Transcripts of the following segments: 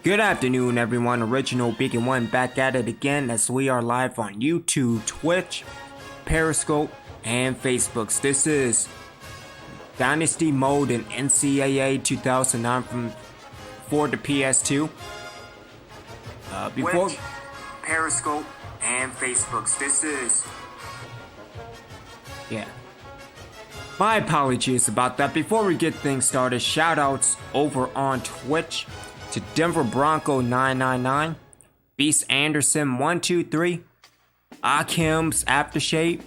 Good afternoon, everyone. Original Beacon One back at it again as we are live on YouTube, Twitch, Periscope, and Facebook. This is Dynasty mode in NCAA 2009 for the PS2. Before Twitch, Periscope, and Facebook. This is My apologies about that. Before we get things started, shoutouts over on Twitch to Denver Bronco 999, Beast Anderson 123, Akim's Aftershave.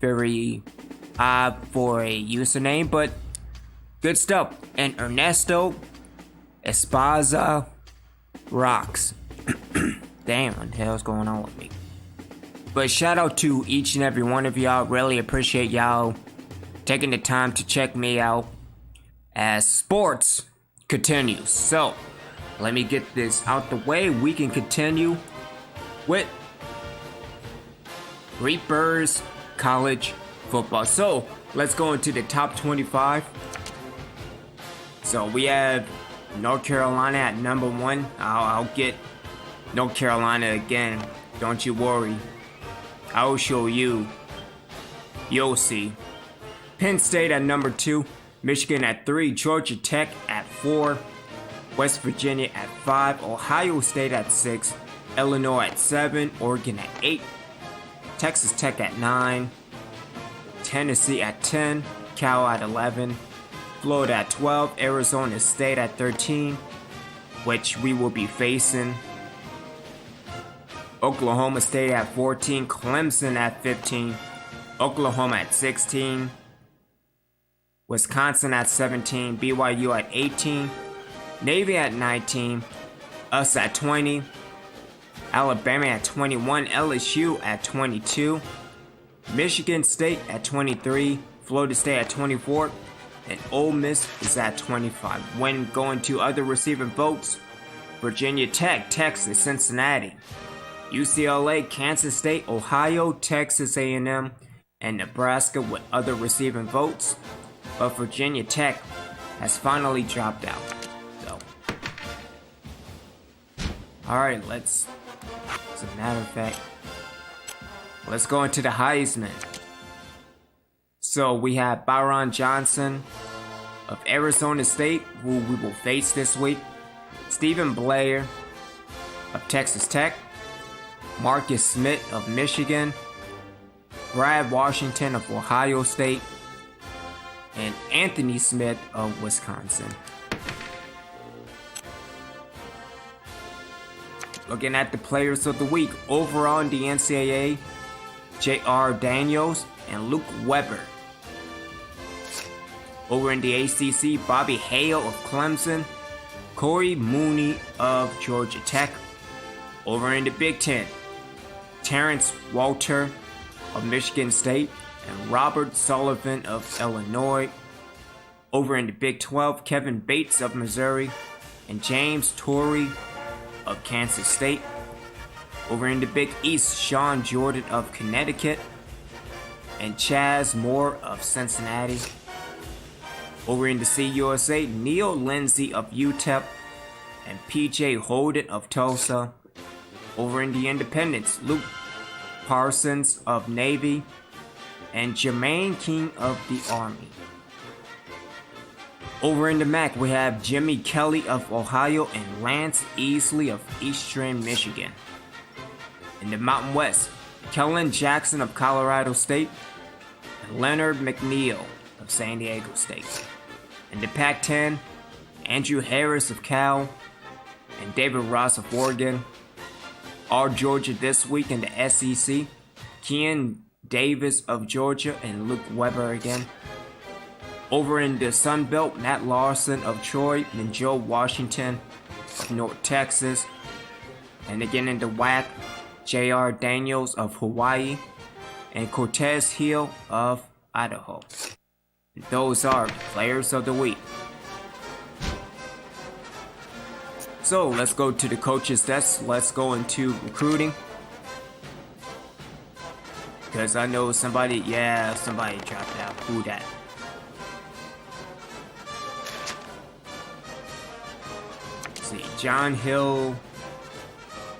Very odd for a username, but good stuff. And Ernesto Espaza Rocks. Damn, what the hell's going on with me? But shout out to each and every one of y'all. Really appreciate y'all taking the time to check me out as sports continues. So, let me get this out the way. We can continue with Reapers College Football. So, let's go into the top 25. So, we have North Carolina at number 1. I'll get North Carolina again. Don't you worry. I'll show you. You'll see. Penn State at number 2. Michigan at 3. Georgia Tech at 4. West Virginia at 5. Ohio State at 6. Illinois at 7. Oregon at 8. Texas Tech at 9. Tennessee at 10. Cal at 11. Florida at 12. Arizona State at 13, which we will be facing. Oklahoma State at 14, Clemson at 15, Oklahoma at 16, Wisconsin at 17, BYU at 18, Navy at 19, us at 20, Alabama at 21, LSU at 22, Michigan State at 23, Florida State at 24, and Ole Miss is at 25. When going to other receiving votes, Virginia Tech, Texas, Cincinnati, UCLA, Kansas State, Ohio, Texas A&M, and Nebraska with other receiving votes, but Virginia Tech has finally dropped out. So, alright, as a matter of fact, let's go into the Heisman. So we have Byron Johnson of Arizona State, who we will face this week, Stephen Blair of Texas Tech, Marcus Smith of Michigan, Brad Washington of Ohio State, and Anthony Smith of Wisconsin. Looking at the players of the week, overall in the NCAA, J.R. Daniels and Luke Weber. Over in the ACC, Bobby Hale of Clemson, Corey Mooney of Georgia Tech. Over in the Big Ten, Terrence Walter of Michigan State and Robert Sullivan of Illinois. Over in the Big 12, Kevin Bates of Missouri and James Torrey of Kansas State. Over in the Big East, Sean Jordan of Connecticut and Chaz Moore of Cincinnati. Over in the CUSA, Neil Lindsay of UTEP and PJ Holden of Tulsa. Over in the Independents, Luke Parsons of Navy and Jermaine King of the Army. Over in the MAC, we have Jimmy Kelly of Ohio and Lance Easley of Eastern Michigan. In the Mountain West, Kellen Jackson of Colorado State and Leonard McNeil of San Diego State. In the Pac-10, Andrew Harris of Cal and David Ross of Oregon. All Georgia this week in the SEC, Kean Davis of Georgia and Luke Weber again. Over in the Sun Belt, Matt Larson of Troy and Joe Washington of North Texas. And again in the WAC, J.R. Daniels of Hawaii and Cortez Hill of Idaho. Those are players of the week. So let's go to the coach's desk. Let's go into recruiting. Because I know somebody dropped out. Who that? see. John Hill,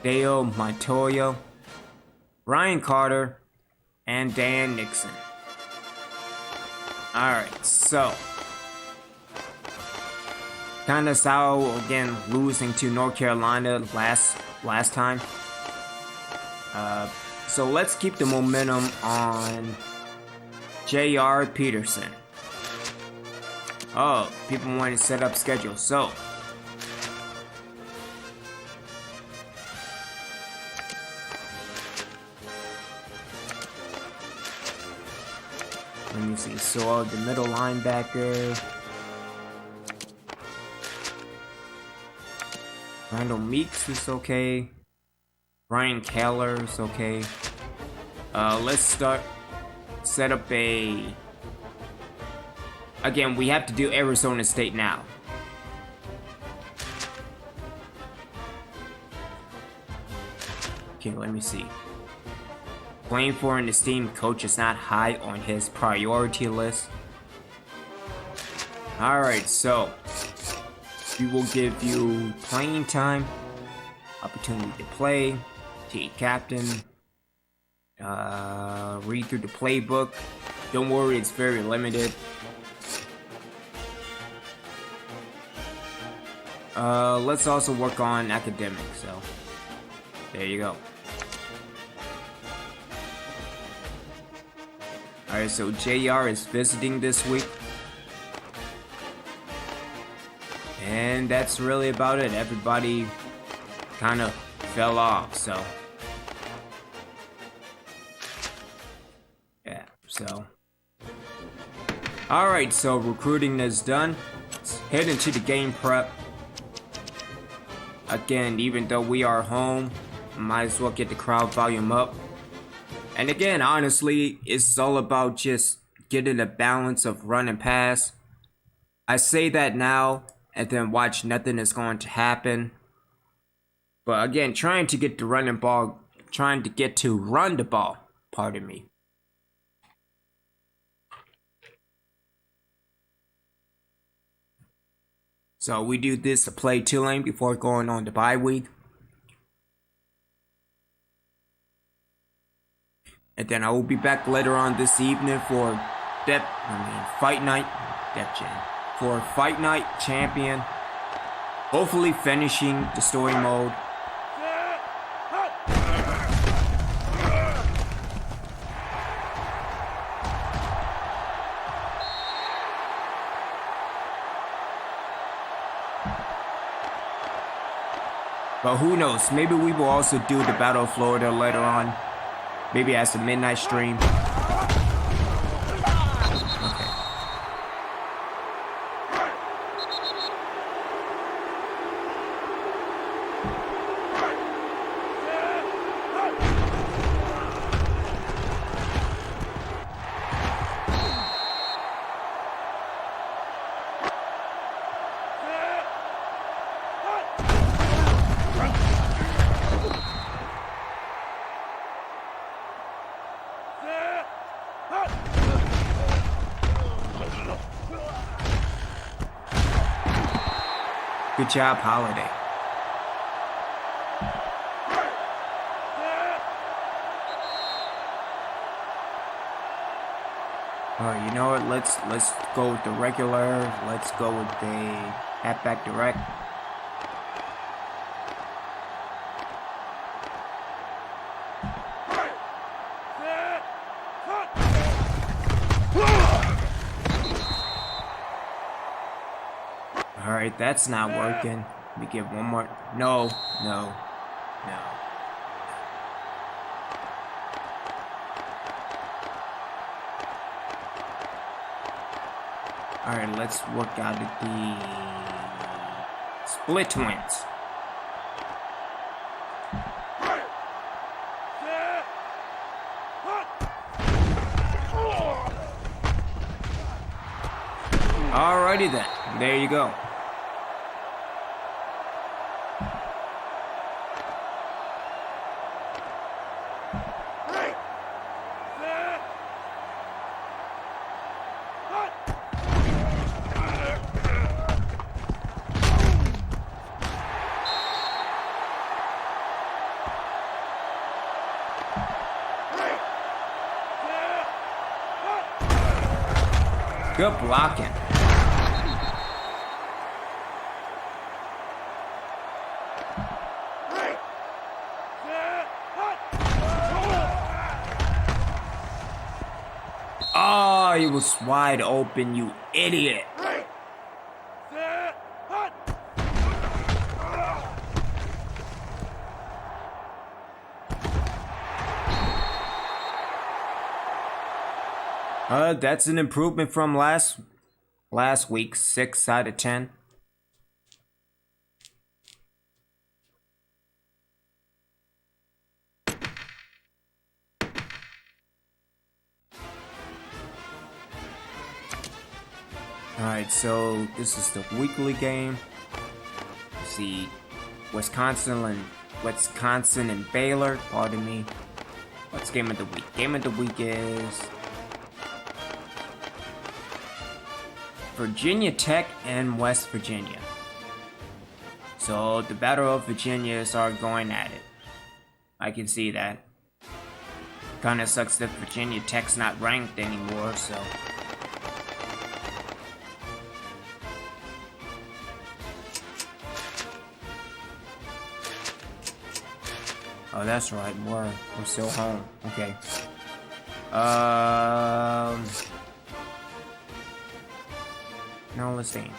Dale Montoya, Ryan Carter, and Dan Nixon. Alright, so kind of sour again, losing to North Carolina last time. So let's keep the momentum on J.R. Peterson. Oh, people want to set up schedule, so let me see. So the middle linebacker, Randall Meeks is okay. Ryan Keller is okay. Let's set up a. Again, we have to do Arizona State now. Okay, let me see. Playing for an esteemed coach is not high on his priority list. Alright, so we will give you playing time, opportunity to play, team captain, read through the playbook. Don't worry, it's very limited. Let's also work on academics, so there you go. Alright, so JR is visiting this week. And that's really about it. Everybody kind of fell off, so yeah, so alright, so recruiting is done. Let's head into the game prep. Again, even though we are home, might as well get the crowd volume up. And again, honestly, it's all about just getting a balance of run and pass. I say that now, and then watch nothing is going to happen. But again, trying to run the ball, pardon me. So we do this to play Tulane before going on the bye week. And then I will be back later on this evening for Fight Night Champion. Hopefully finishing the story mode. But who knows, maybe we will also do the Battle of Florida later on. Maybe as a midnight stream. Okay. Good job, Holiday. Alright, you know what? Let's go with the regular. Let's go with the halfback direct. Alright, that's not working. Let me give one more. No. Alright, let's work out the split twins. Alrighty then, there you go. Good blocking. Oh, he was wide open, you idiot. That's an improvement from last week, 6 out of 10. Alright, so this is the weekly game. Let's see, Wisconsin and Baylor, pardon me. What's game of the week? Game of the week is Virginia Tech and West Virginia. So the Battle of Virginias are going at it. I can see that. Kinda sucks that Virginia Tech's not ranked anymore, so. Oh, that's right, we're still home. Okay. No, let's stay in.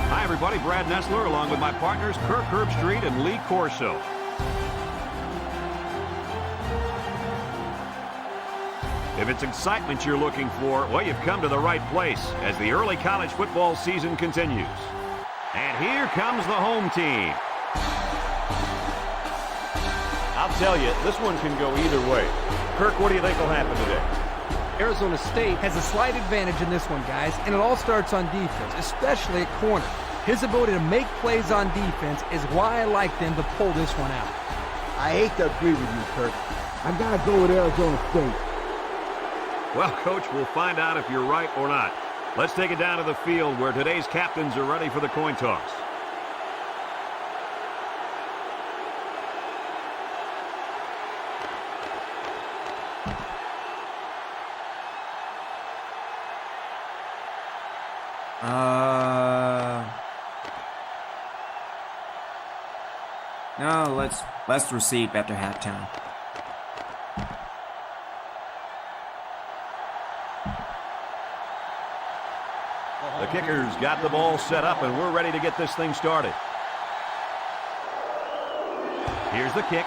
Hi, everybody. Brad Nessler, along with my partners, Kirk Herbstreit and Lee Corso. If it's excitement you're looking for, well, you've come to the right place as the early college football season continues. And here comes the home team. I'll tell you, this one can go either way. Kirk, what do you think will happen today? Arizona State has a slight advantage in this one, guys, and it all starts on defense, especially at corner. His ability to make plays on defense is why I like them to pull this one out. I hate to agree with you, Kirk. I gotta go with Arizona State. Well, Coach, we'll find out if you're right or not. Let's take it down to the field where today's captains are ready for the coin toss. No, let's receive after halftime. The kicker's got the ball set up, and we're ready to get this thing started. Here's the kick.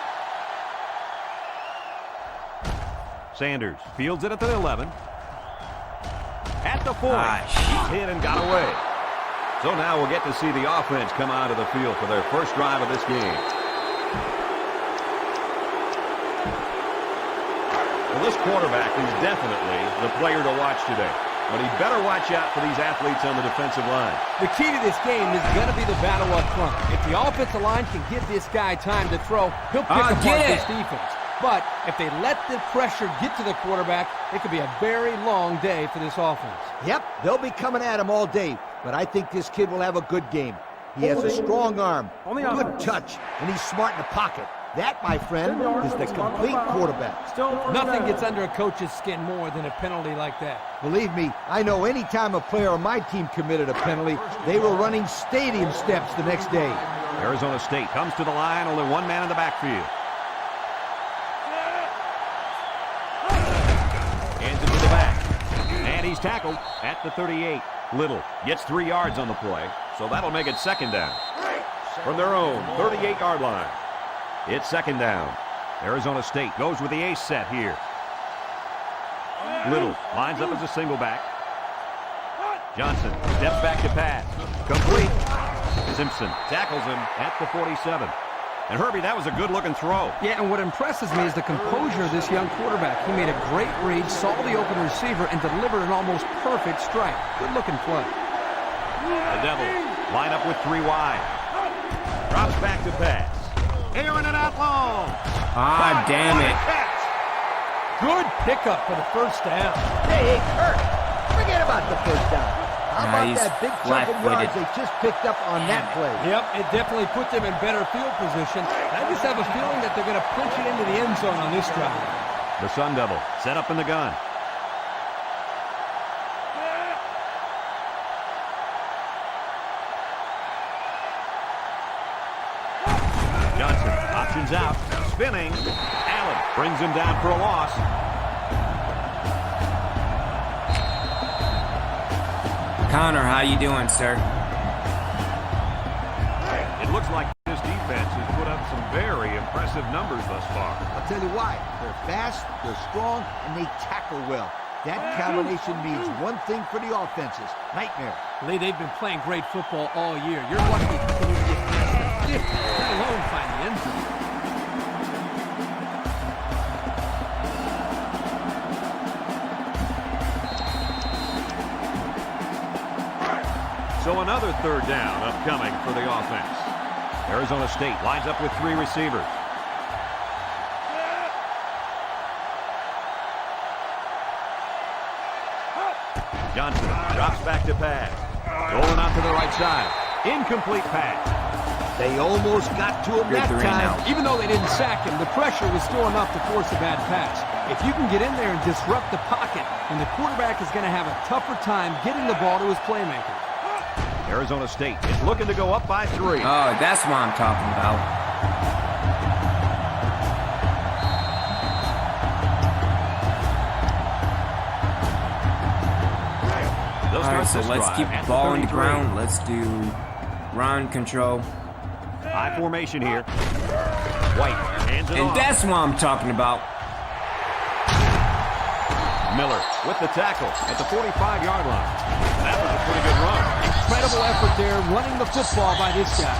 Sanders fields it at the 11. At the 40. He's hit and got away. So now we'll get to see the offense come out of the field for their first drive of this game. Well, this quarterback is definitely the player to watch today. But he better watch out for these athletes on the defensive line. The key to this game is going to be the battle up front. If the offensive line can give this guy time to throw, he'll pick apart this defense. But if they let the pressure get to the quarterback, it could be a very long day for this offense. Yep, they'll be coming at him all day, but I think this kid will have a good game. He has a strong arm, good touch, and he's smart in the pocket. That, my friend, is the complete quarterback. Nothing gets under a coach's skin more than a penalty like that. Believe me, I know any time a player on my team committed a penalty, they were running stadium steps the next day. Arizona State comes to the line, only one man in the backfield. Hands it to the back. And he's tackled at the 38. Little gets 3 yards on the play, so that'll make it second down. From their own 38-yard line. It's second down. Arizona State goes with the ace set here. Little lines up as a single back. Johnson steps back to pass. Complete. Simpson tackles him at the 47. And Herbie, that was a good-looking throw. Yeah, and what impresses me is the composure of this young quarterback. He made a great read, saw the open receiver, and delivered an almost perfect strike. Good-looking play. The Devils line up with 3 wide. Drops back to pass. Airing it out long. Ah, damn it. Good pickup for the first down. Hey, Kurt, forget about the first down. How about he's that big chunk of yards they just picked up on that play? Yep, it definitely put them in better field position. I just have a feeling that they're going to punch it into the end zone on this drive. The Sun Devil set up in the gun. Johnson options out, spinning. Allen brings him down for a loss. Connor, how you doing, sir? It looks like this defense has put up some very impressive numbers thus far. I'll tell you why. They're fast, they're strong, and they tackle well. That combination means one thing for the offenses. Nightmare. Lee, they've been playing great football all year. You're lucky to continue to get past the 50, let alone find the end zone. So another third down upcoming for the offense. Arizona State lines up with 3 receivers. Johnson drops back to pass. Rolling out to the right side. Incomplete pass. They almost got to him You're that 3 time. now. Even though they didn't sack him, the pressure was still enough to force a bad pass. If you can get in there and disrupt the pocket, then the quarterback is going to have a tougher time getting the ball to his playmaker. Arizona State is looking to go up by 3. Oh, that's what I'm talking about. They'll All right, start so this let's drive keep at the ball on the 33. ground. Let's do run control. High formation here. White hands it And off. that's what I'm talking about. Miller with the tackle at the 45-yard line. That was a pretty good run. Incredible effort there, running the football by this guy.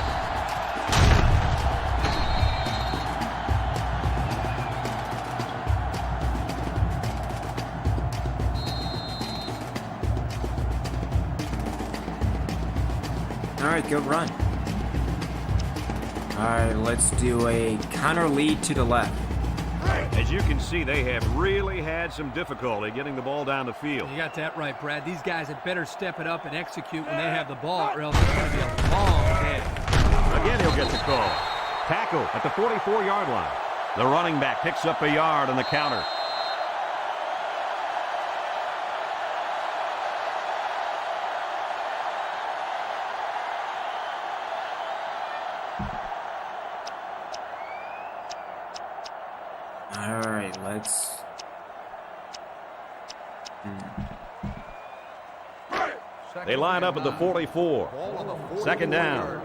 All right, good run. All right, let's do a counter lead to the left. As you can see, they have really had some difficulty getting the ball down the field. You got that right, Brad. These guys had better step it up and execute when they have the ball, or else it's going to be a long day. Again, he'll get the call. Tackle at the 44-yard line. The running back picks up a yard on the counter. All right, let's. They line up at the 44. Second down.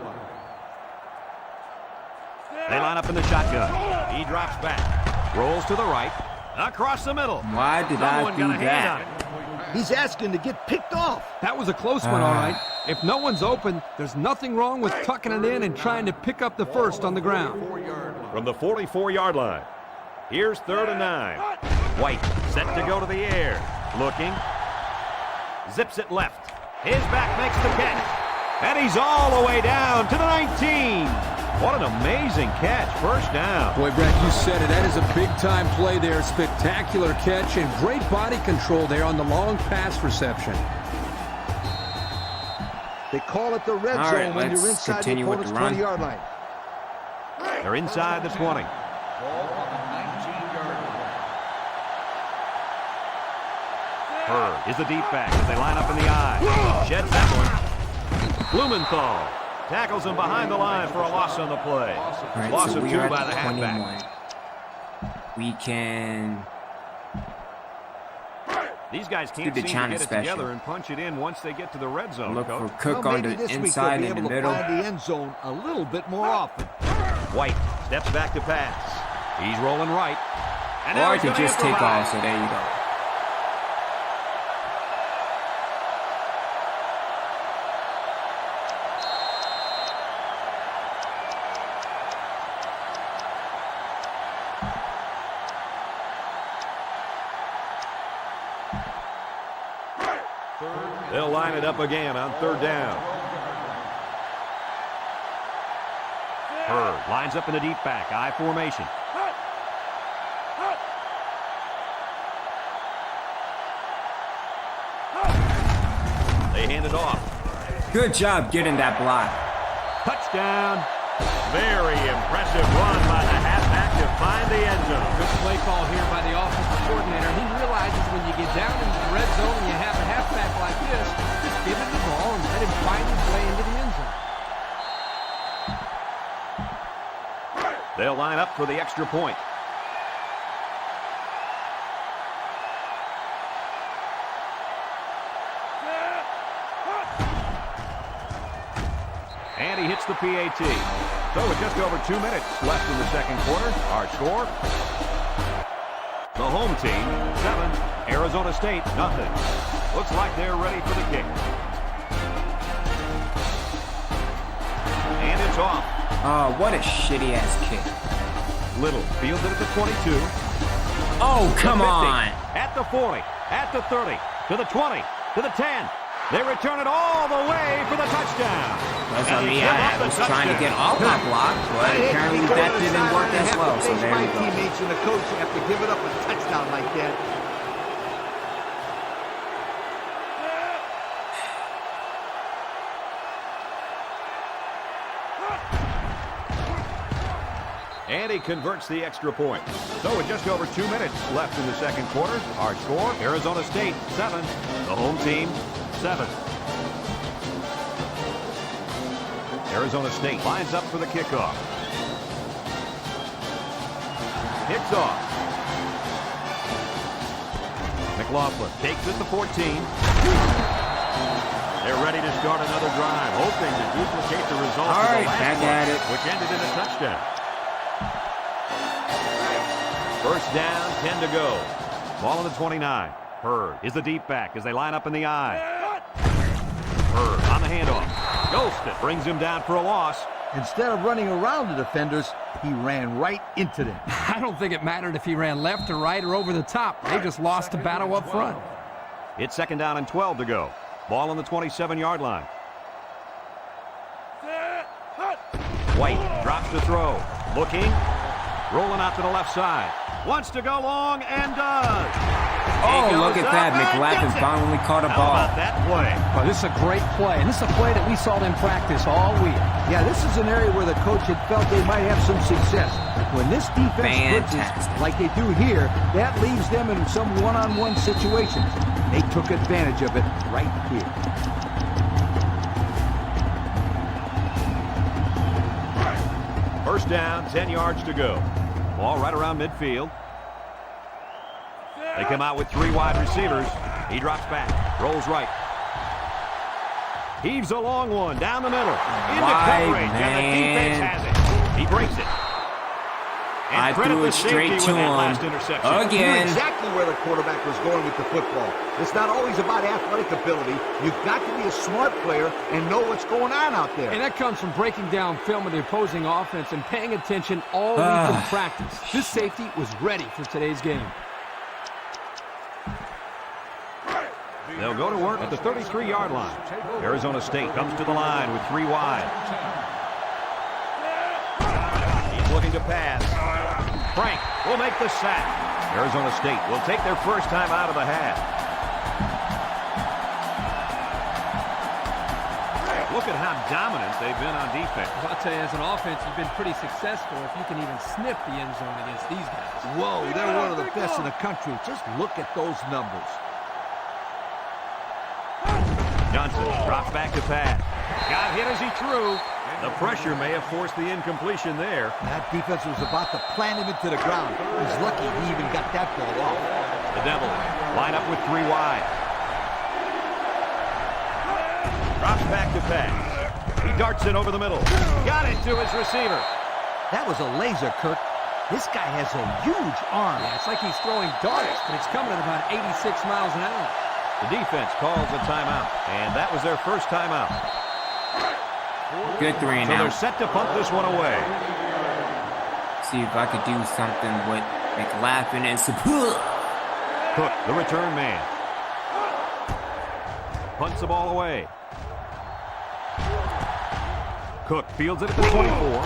They line up in the shotgun. He drops back. Rolls to the right. Across the middle. Why did Someone I do got a hand on that? it. He's asking to get picked off. That was a close one, all right. If no one's open, there's nothing wrong with tucking it in and trying to pick up the first on the ground. From the 44-yard line. Here's 3rd and 9. White set to go to the air. Looking. Zips it left. His back makes the catch. And he's all the way down to the 19. What an amazing catch. First down. Boy, Brad, you said it. That is a big-time play there. Spectacular catch and great body control there on the long pass reception. They call it the red All zone right, when you're let's inside the continue with opponent's the run. 20-yard line. They're inside the 20. Hurd is the deep back as they line up in the eye. Sheds that one. Blumenthal tackles him behind the line for a loss on the play. All right, Loss so of we 2 are by at the the halfback. 21. We can. These guys can't the seem to China get it special. together and punch it in once they get to the red zone, Look Coach. for Cook Well, on maybe the this week inside they'll and be the able middle. to find the end zone a little bit more often. White steps back to pass. He's rolling right. And Or now I he's could gonna just take improvise. off, so there you go. They'll line it up again on 3rd down. Hurd lines up in the deep back, I formation. They hand it off. Good job getting that block. Touchdown. Very impressive run by the halfback to find the end zone. Good play call here by the offensive coordinator. He realizes when you get down into the red zone and you have a halfback like this, just give him the ball and let him find his way into the end zone. They'll line up for the extra point. And he hits the PAT. So with just over 2 minutes left in the second quarter, our score, the home team, 7, Arizona State, nothing. Looks like they're ready for the kick. And it's off. Oh, what a shitty-ass kick. Little fields it at the 22. Oh, come the 50, on. At the 40, at the 30, to the 20, to the 10. They return it all the way for the touchdown. That's on me. I was trying to get off my block, but apparently that didn't work as well. So there my we go. teammates and the coach have to give it up a touchdown like that. And he converts the extra point. So with just over 2 minutes left in the second quarter, our score, Arizona State, 7. The home team, 7. Arizona State lines up for the kickoff. Kicks off. McLaughlin takes it to 14. They're ready to start another drive, hoping to duplicate the results All of the right, last back one, at it. which ended in a touchdown. First down, 10 to go. Ball on the 29. Hurd is the deep back as they line up in the I. Hurd on the handoff. Ghosted brings him down for a loss. Instead of running around the defenders, he ran right into them. I don't think it mattered if he ran left or right or over the top. They just lost the battle up front. It's second down and 12 to go. Ball on the 27-yard line. White drops to throw. Looking. Rolling out to the left side. Wants to go long and does. Oh, look at that. McLaughlin finally caught a ball. How about that play? Well, this is a great play, and this is a play that we saw them practice all week. Yeah, this is an area where the coach had felt they might have some success. When this defense blitzes Fantastic. like they do here, that leaves them in some one-on-one situations. They took advantage of it right here. First down, 10 yards to go. Ball right around midfield. They come out with 3 wide receivers. He drops back, rolls right. Heaves a long one down the middle. Into coverage, and the defense has it. He breaks it. And I credit threw the it straight safety to with that him. last interception. He knew Again. exactly where the quarterback was going with the football. It's not always about athletic ability. You've got to be a smart player and know what's going on out there. And that comes from breaking down film of the opposing offense and paying attention all week in practice. This safety was ready for today's game. They'll go to work at the 33-yard line. Arizona State comes to the line with 3 wide. He's looking to pass. Frank will make the sack. Arizona State will take their first time out of the half. Look at how dominant they've been on defense. I'll tell you, as an offense, you've been pretty successful if you can even sniff the end zone against these guys. Whoa, they're one of the best in the country. Just look at those numbers. Johnson drops back to pass. Got hit as he threw. The pressure may have forced the incompletion there. That defense was about to plant him into the ground. He's lucky he even got that ball off. The Devils line up with 3 wide. Drops back to pass. He darts it over the middle. Got it to his receiver. That was a laser, Kirk. This guy has a huge arm. Yeah, it's like he's throwing darts, but it's coming at about 86 miles an hour. The defense calls a timeout, and that was their first timeout. Good 3 and So they're out. set to punt this one away. See if I could do something with McLaughlin and Cook, the return man. punts the ball away. Cook fields it at the 24.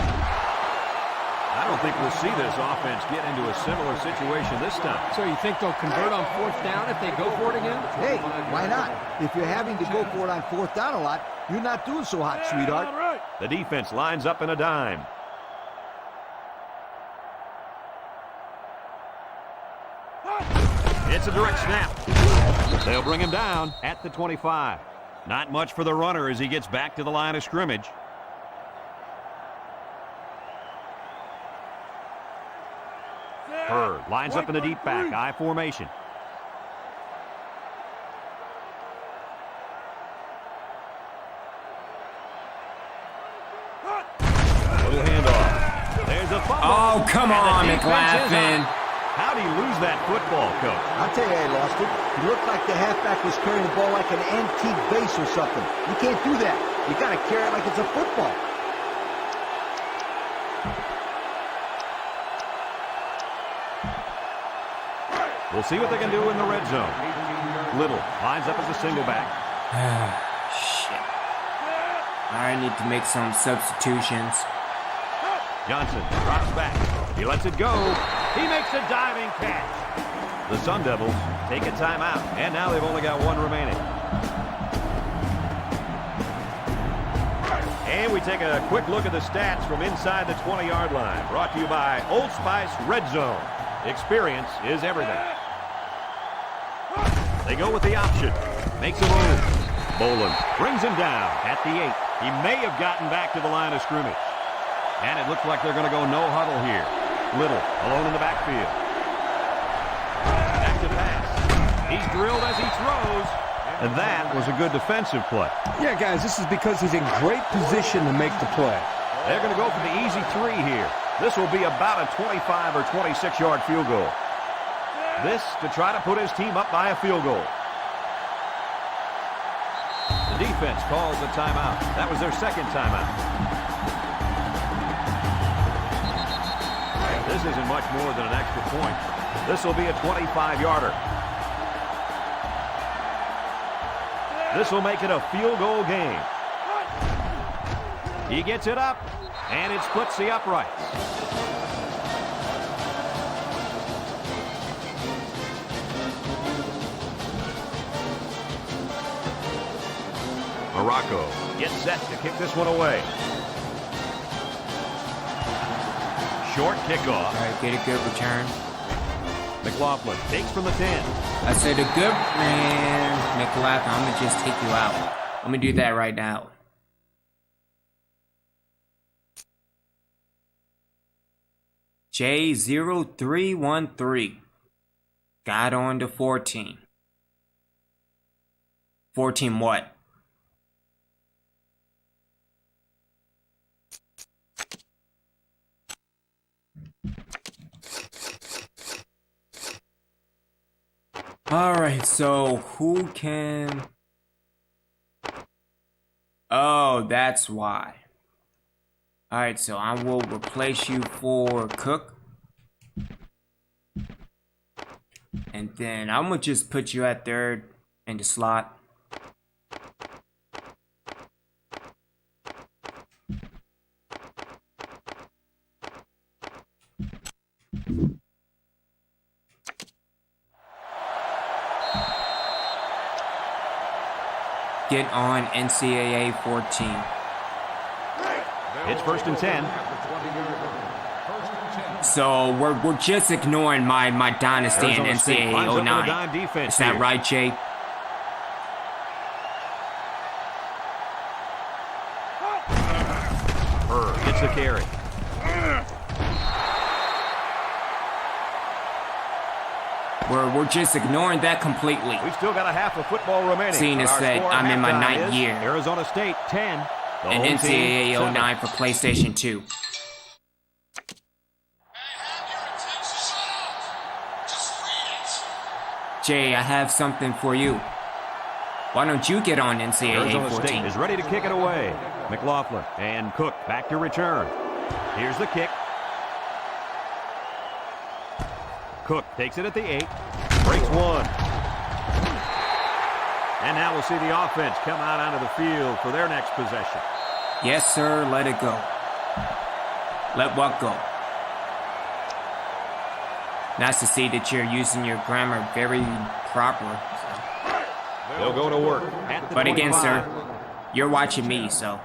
I don't think we'll see this offense get into a similar situation this time. So you think they'll convert on 4th down if they go for it again? Hey, why not? If you're having to go for it on 4th down a lot, you're not doing so hot, sweetheart. The defense lines up in a dime. It's a direct snap. They'll bring him down at the 25. Not much for the runner as he gets back to the line of scrimmage. Hurd lines up in the deep back, I formation. Little handoff. There's a fumble. Oh, come on, McLaughlin. How'd he lose that football, Coach? I'll tell you how he lost it. He looked like the halfback was carrying the ball like an antique vase or something. You can't do that. You got to carry it like it's a football. We'll see what they can do in the red zone. Little lines up as a single back. Shit. I need to make some substitutions. Johnson drops back. He lets it go. He makes a diving catch. The Sun Devils take a timeout, and now they've only got one remaining. And we take a quick look at the stats from inside the 20-yard line. Brought to you by Old Spice Red Zone. Experience is everything. They go with the option. Makes a move. Bolin brings him down at the 8. He may have gotten back to the line of scrimmage. And it looks like they're going to go no huddle here. Little alone in the backfield. Back to pass. He's drilled as he throws. And that was a good defensive play. Yeah, guys, this is because he's in great position to make the play. They're going to go for the easy 3 here. This will be about a 25 or 26-yard field goal. This to try to put his team up by a field goal. The defense calls a timeout. That was their second timeout. This isn't much more than an extra point. This will be a 25-yarder. This will make it a field goal game. He gets it up, and it splits the uprights. Morocco gets set to kick this one away. Short kickoff. All right, get a good return. McLaughlin takes from the 10. I said a good man, McLaughlin. I'm gonna just take you out. I'm gonna do that right now. J0313 got on to 14. 14 what? Alright, so who can... Oh, that's why. Alright, so I will replace you for Cook. And then I'm gonna just put you at third in the slot. Get on NCAA 14. It's 1st and 10. So we're just ignoring my Dynasty and Arizona State NCAA lines up in a 09. dime defense Is that here. right, Jay? Hurd gets the carry. We're just ignoring that completely. We've still got a half of football remaining. Seeing as Our that score I'm in my halftime 9th is year. Arizona State 10. The And home team, NCAA 7. 09 for PlayStation 2. Jay, I have something for you. Why don't you get on NCAA Arizona 14? State is ready to kick it away. McLaughlin and Cook back to return. Here's the kick. Cook takes it at the 8. Breaks one. And now we'll see the offense come out onto the field for their next possession. Yes, sir. Let it go. Let what go? Nice to see that you're using your grammar very proper. So. They'll go to work. At the But again, 25. sir, you're watching me, so.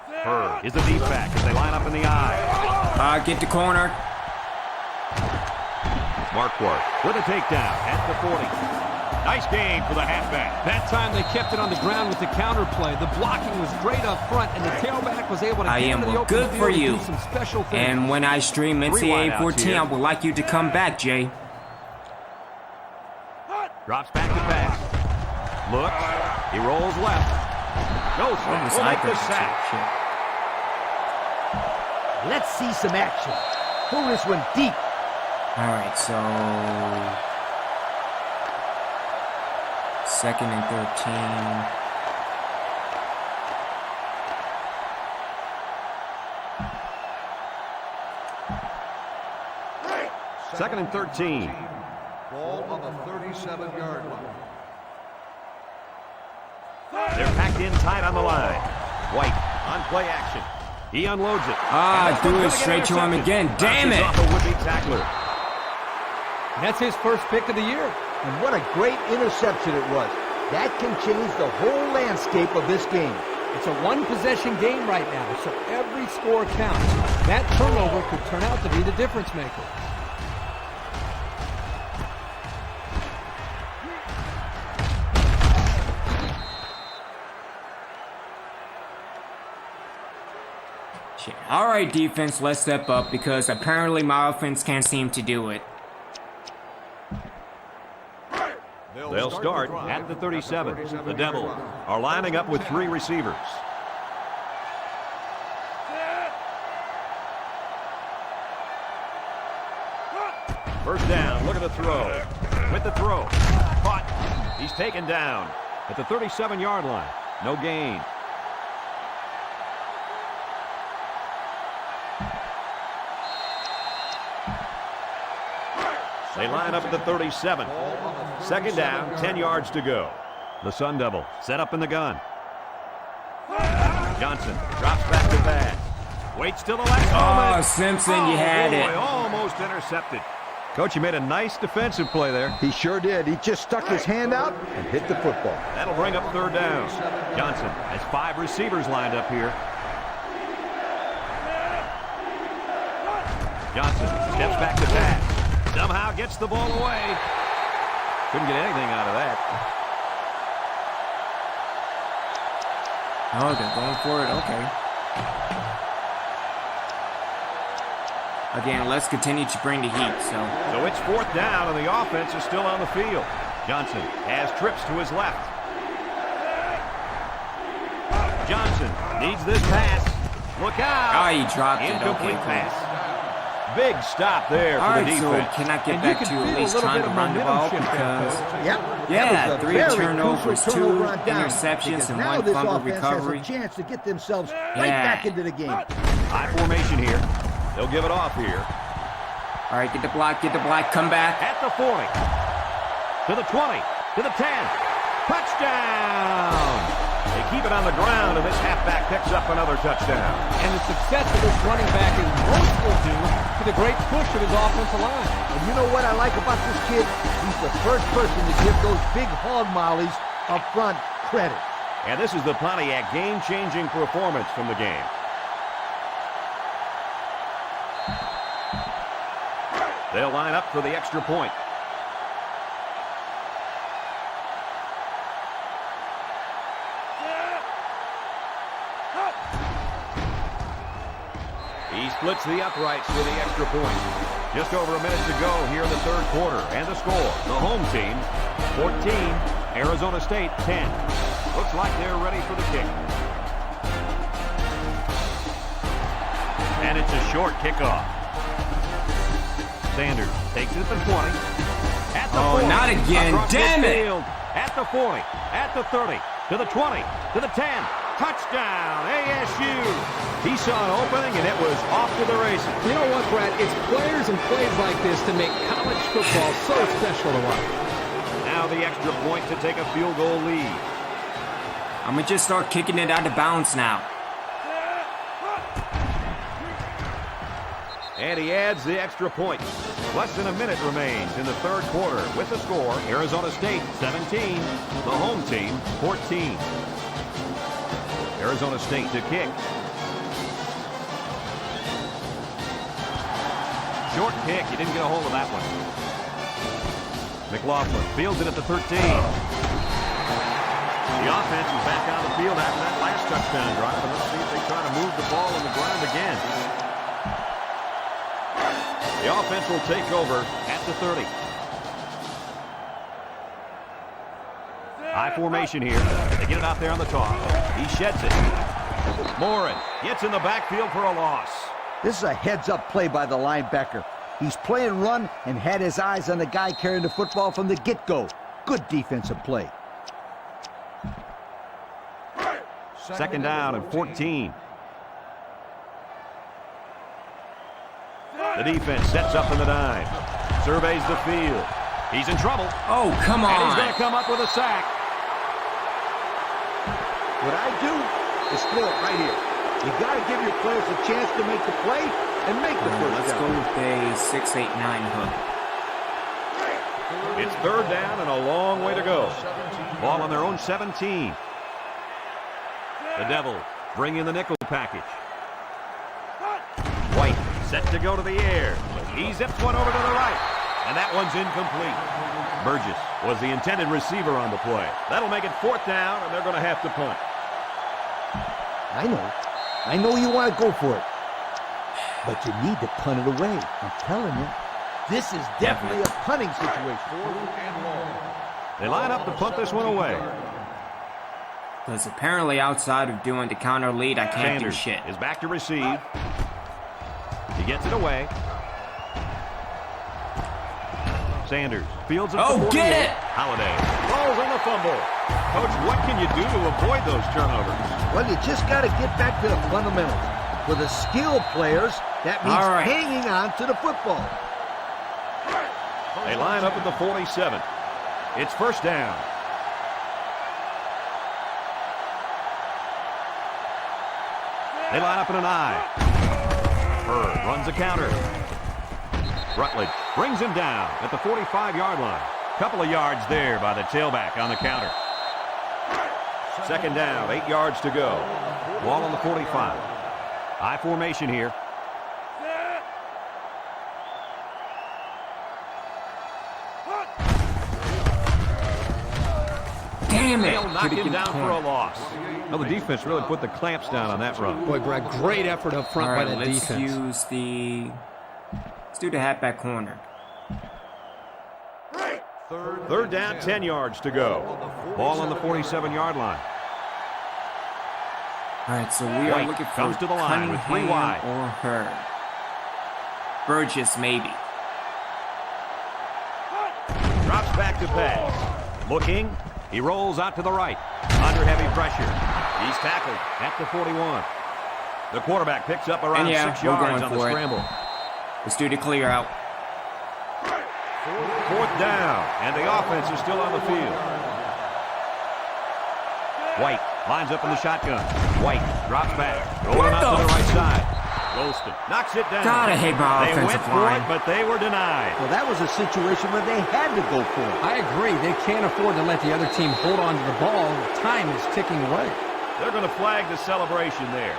Hurd is the deep back as they line up in the eye. Get the corner. Marquardt with a takedown at the 40. Nice game for the halfback. That time they kept it on the ground with the counterplay. The blocking was great up front, and the tailback was able to I get am into the open good field for and you. do some special things. And when I stream Three NCAA wideouts 14, here. I would like you to come back, Jay. Drops back to pass. Looks. He rolls left. Goes for it. Will make the sack. Let's see some action. Pull this one deep. All right, so 2nd and 13. Second and 13. Ball on the 37-yard line. They're packed in tight on the line. White on play action. He unloads it. Do it straight to him again. Damn it! Off a would-be tackler. That's his first pick of the year. And what a great interception it was. That can change the whole landscape of this game. It's a one-possession game right now, so every score counts. That turnover could turn out to be the difference maker. All right, defense, let's step up because apparently my offense can't seem to do it. They'll start at the 37. The Devils are lining up with 3 receivers. First down, look at the throw. With the throw, caught. He's taken down at the 37-yard line. No gain. They line up at the 37. Second down, 10 yards to go. The Sun Devil set up in the gun. Johnson drops back to pass. Waits till the last moment. Oh, Simpson, you had it. Almost intercepted. Coach, you made a nice defensive play there. He sure did. He just stuck his hand out and hit the football. That'll bring up third down. Johnson has 5 receivers lined up here. Johnson steps back to pass. Somehow gets the ball away. Couldn't get anything out of that. Oh, they're going for it. Okay. Again, let's continue to bring the heat. So it's fourth down, and the offense is still on the field. Johnson has trips to his left. Johnson needs this pass. Look out. Oh, he dropped it. Incomplete Okay, pass. Big stop there All for right, the so defense. can I get And back you to can at feel a least little trying bit to of run the momentum ball shift there, because Coach. Yep. Yeah, that was a 3 very turnovers, crucial 2 turnover on downs, interceptions, because and now 1 this fumble offense recovery. has a chance to get themselves right Yeah. back into the game. High formation here. They'll give it off here. All right, get the block, come back. At the 40. To the 20. To the 10. Touchdown! They keep it on the ground, and this halfback picks up another touchdown. And the success of this running back is mostly due to the great push of his offensive line. And you know what I like about this kid? He's the first person to give those big hog mollies up front credit. And this is the Pontiac game-changing performance from the game. They'll line up for the extra point. He splits the uprights for the extra point. Just over a minute to go here in the third quarter. And the score, the home team, 14, Arizona State, 10. Looks like they're ready for the kick. And it's a short kickoff. Sanders takes it at the 20. At the 40. Not again. Across Damn it. midfield. At the 40. At the 30. To the 20. To the 10. Touchdown, ASU. He saw an opening, and it was off to the races. You know what, Brad? It's players and plays like this to make college football so special to watch. Now the extra point to take a field goal lead. I'm going to just start kicking it out of bounds now. And he adds the extra point. Less than a minute remains in the third quarter. With the score, Arizona State 17, the home team 14. Arizona State to kick. Short kick. He didn't get a hold of that one. McLaughlin fields it at the 13. The offense is back on the field after that last touchdown drive. And let's see if they try to move the ball on the ground again. The offense will take over at the 30. High formation here. They get it out there on the top. He sheds it. Morin gets in the backfield for a loss. This is a heads-up play by the linebacker. He's playing run and had his eyes on the guy carrying the football from the get-go. Good defensive play. Second down and 14. The defense sets up in the dime. Surveys the field. He's in trouble. Oh, come on. And he's going to come up with a sack. What I do is throw it right here. You got to give your players a chance to make the play and make the first Let's down. go with a 6-8-9 hook. It's third down and a long way to go. Ball on their own 17. The Devils bring in the nickel package. White set to go to the air. He zips one over to the right. And that one's incomplete. Burgess was the intended receiver on the play. That'll make it fourth down, and they're going to have to punt. I know you want to go for it. But you need to punt it away. I'm telling you. This is definitely a punting situation. They line up to punt this one away. Because apparently outside of doing the counter lead, I can't Sanders do shit. is back to receive. He gets it away. Sanders fields it. Oh, get it! Holiday falls on the fumble. Coach, what can you do to avoid those turnovers? Well, you just got to get back to the fundamentals. For the skilled players, that means hanging on to the football. They line up at the 47. It's first down. They line up in an I. Bird runs a counter. Rutledge brings him down at the 45-yard line. Couple of yards there by the tailback on the counter. Second down, 8 yards to go. Ball on the 45. High formation here. Damn it! They'll knock him down for a loss. Well, the defense really put the clamps down on that run. Boy, Brad, great effort up front by the defense. Let's do the halfback corner. Third down, 10 yards to go. Ball on the 47-yard line. All right, so we are looking for comes to the line with 3 wide. or Hurd. Burgess, maybe. Drops back to pass. Looking. He rolls out to the right. Under heavy pressure. He's tackled at the 41. The quarterback picks up around 6 yards on the scramble. Let's do the clear out. Fourth down, and the offense is still on the field. White lines up in the shotgun. White drops back. Rolling out to the right side. Golston knocks it down. God, I hate my They offensive went for line. it, but they were denied. Well, that was a situation where they had to go for it. I agree. They can't afford to let the other team hold on to the ball. Time is ticking away. They're going to flag the celebration there.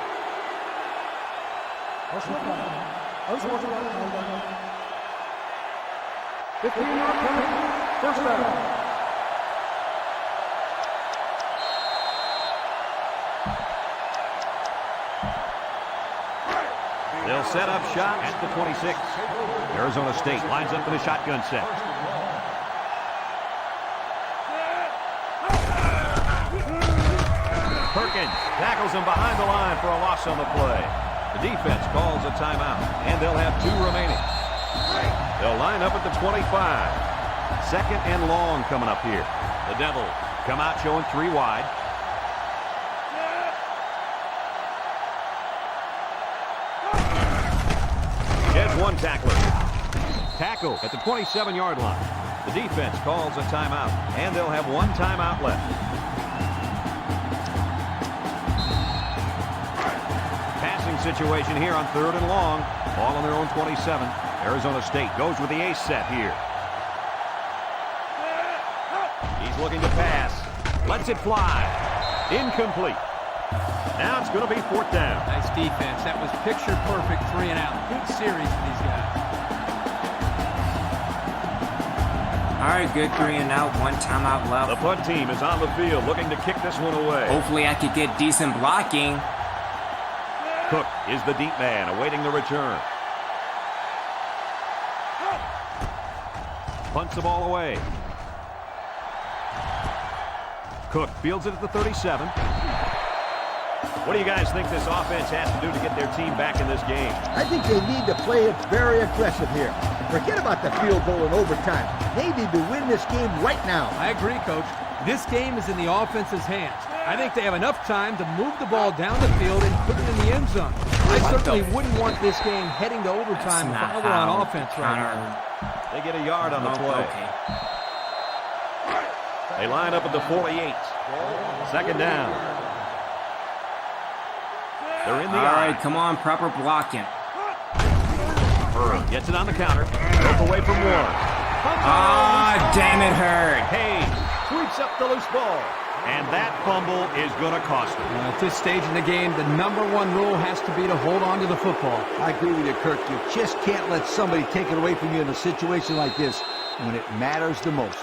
15-yard penalty. First down. They'll set up shot at the 26. Arizona State lines up in a shotgun set. Perkins tackles him behind the line for a loss on the play. The defense calls a timeout, and they'll have 2 remaining. They'll line up at the 25. Second and long coming up here. The Devils come out showing 3 wide. Here's one tackler. Tackle at the 27-yard line. The defense calls a timeout, and they'll have one timeout left. Passing situation here on 3rd and long. Ball on their own 27. Arizona State goes with the ace set here. He's looking to pass. Lets it fly. Incomplete. Now it's going to be 4th down. Nice defense. That was picture perfect 3 and out. Good series for these guys. All right, good 3 and out. One timeout left. The punt team is on the field looking to kick this one away. Hopefully I could get decent blocking. Cook is the deep man awaiting the return. Punts the ball away. Cook fields it at the 37. What do you guys think this offense has to do to get their team back in this game? I think they need to play it very aggressive here. Forget about the field goal in overtime. They need to win this game right now. I agree, Coach. This game is in the offense's hands. I think they have enough time to move the ball down the field and put it in the end zone. I certainly wouldn't want this game heading to overtime while they're on offense right now. They get a yard on the play. Okay. They line up at the 48. 2nd down. They're in the All right, come on, proper blocking. Hurd gets it on the counter. Broke away from one. Ah, damn it, Hurd. Hayes sweeps up the loose ball. And that fumble is going to cost him. At this stage in the game, the #1 rule has to be to hold on to the football. I agree with you, Kirk. You just can't let somebody take it away from you in a situation like this when it matters the most.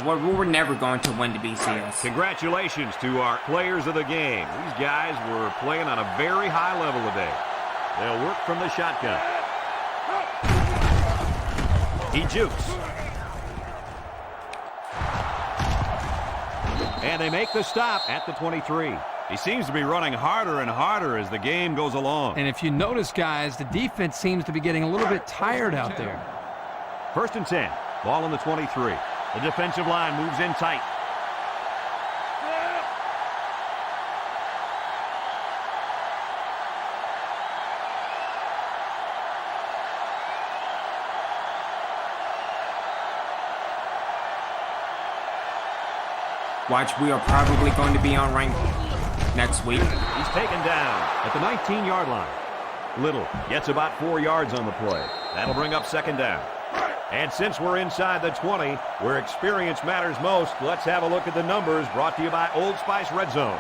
We're never going to win the BCS. Congratulations to our players of the game. These guys were playing on a very high level today. They'll work from the shotgun. He jukes. And they make the stop at the 23. He seems to be running harder and harder as the game goes along. And if you notice, guys, the defense seems to be getting a little bit tired out there. 1st and 10. Ball on the 23. The defensive line moves in tight. Watch, we are probably going to be on rank next week. He's taken down at the 19-yard line. Little gets about 4 yards on the play. That'll bring up 2nd down. And since we're inside the 20, where experience matters most, let's have a look at the numbers brought to you by Old Spice Red Zone.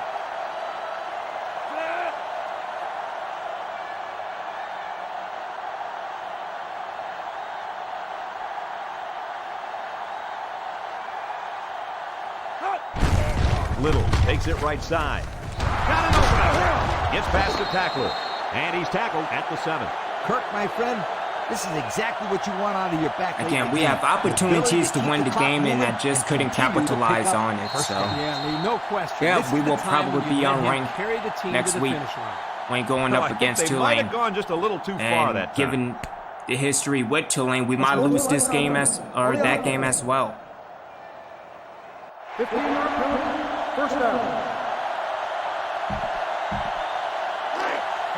Little takes it right side. Got an opener. Gets past the tackler. And he's tackled at the 7. Kirk, my friend, this is exactly what you want out of your back. Again, we have opportunities to win the game, and I just couldn't capitalize on it. So, Yeah, Lee, no question. yeah, This we is the will time probably when you be let on him rank carry the team next to the week finish line. when going No, up I think against they might Tulane. have gone just a little too far that And time. given the history with Tulane, we might lose this game that game as well. 15-yard penalty. 1st down.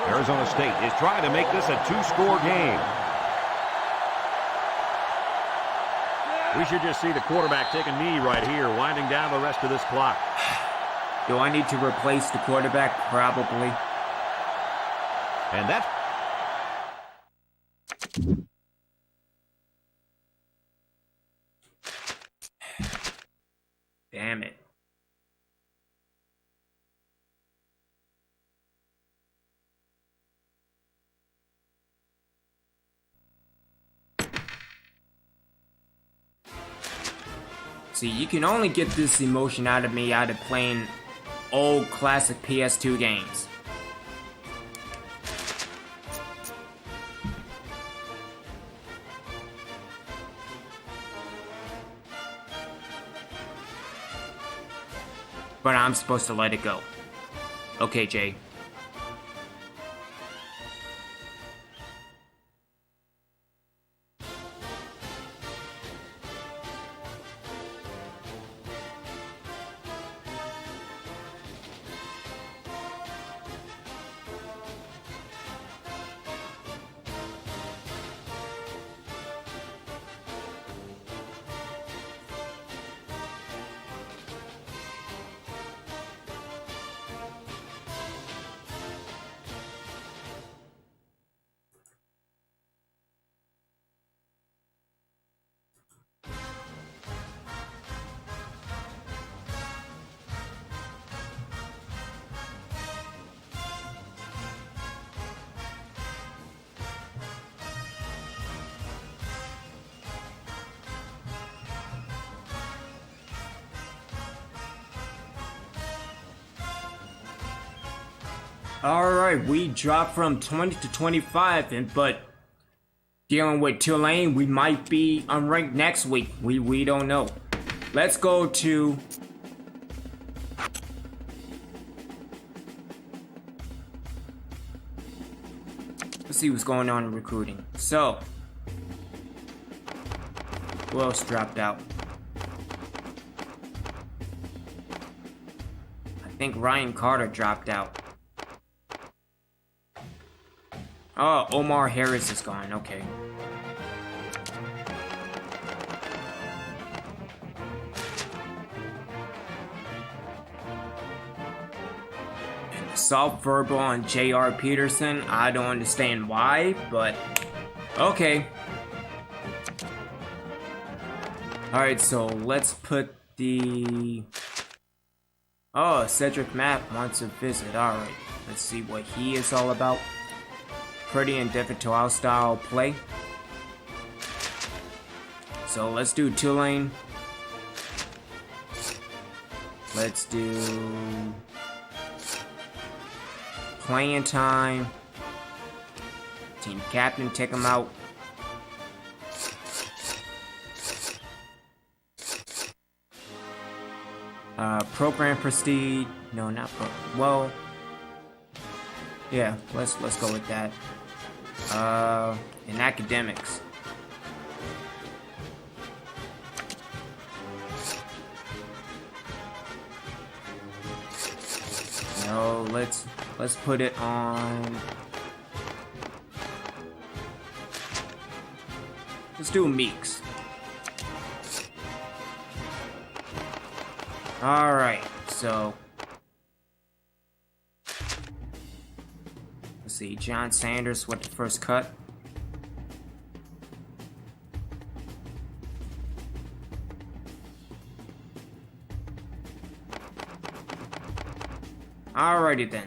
Arizona State is trying to make this a 2-score game. We should just see the quarterback take a knee right here, winding down the rest of this clock. Do I need to replace the quarterback? Probably. And that's... Damn it. See, you can only get this emotion out of me out of playing old classic PS2 games. But I'm supposed to let it go. Okay, Jay. Alright, we dropped from 20 to 25, but dealing with Tulane, we might be unranked next week. We don't know. Let's go to... Let's see what's going on in recruiting. So, who else dropped out? I think Ryan Carter dropped out. Oh, Omar Harris is gone. Okay. And soft verbal on J.R. Peterson. I don't understand why, but okay. Alright, so let's put the... Oh, Cedric Mapp wants to visit. Alright, let's see what he is all about. Pretty indifferent to our style play. So let's do Tulane. Let's do playing time. Team captain, take him out. Program prestige. No, not pro. Well, yeah. Let's go with that. In academics. No, let's put it on. Let's do Meeks. All right, so let's see. John Sanders with the first cut. Alrighty then.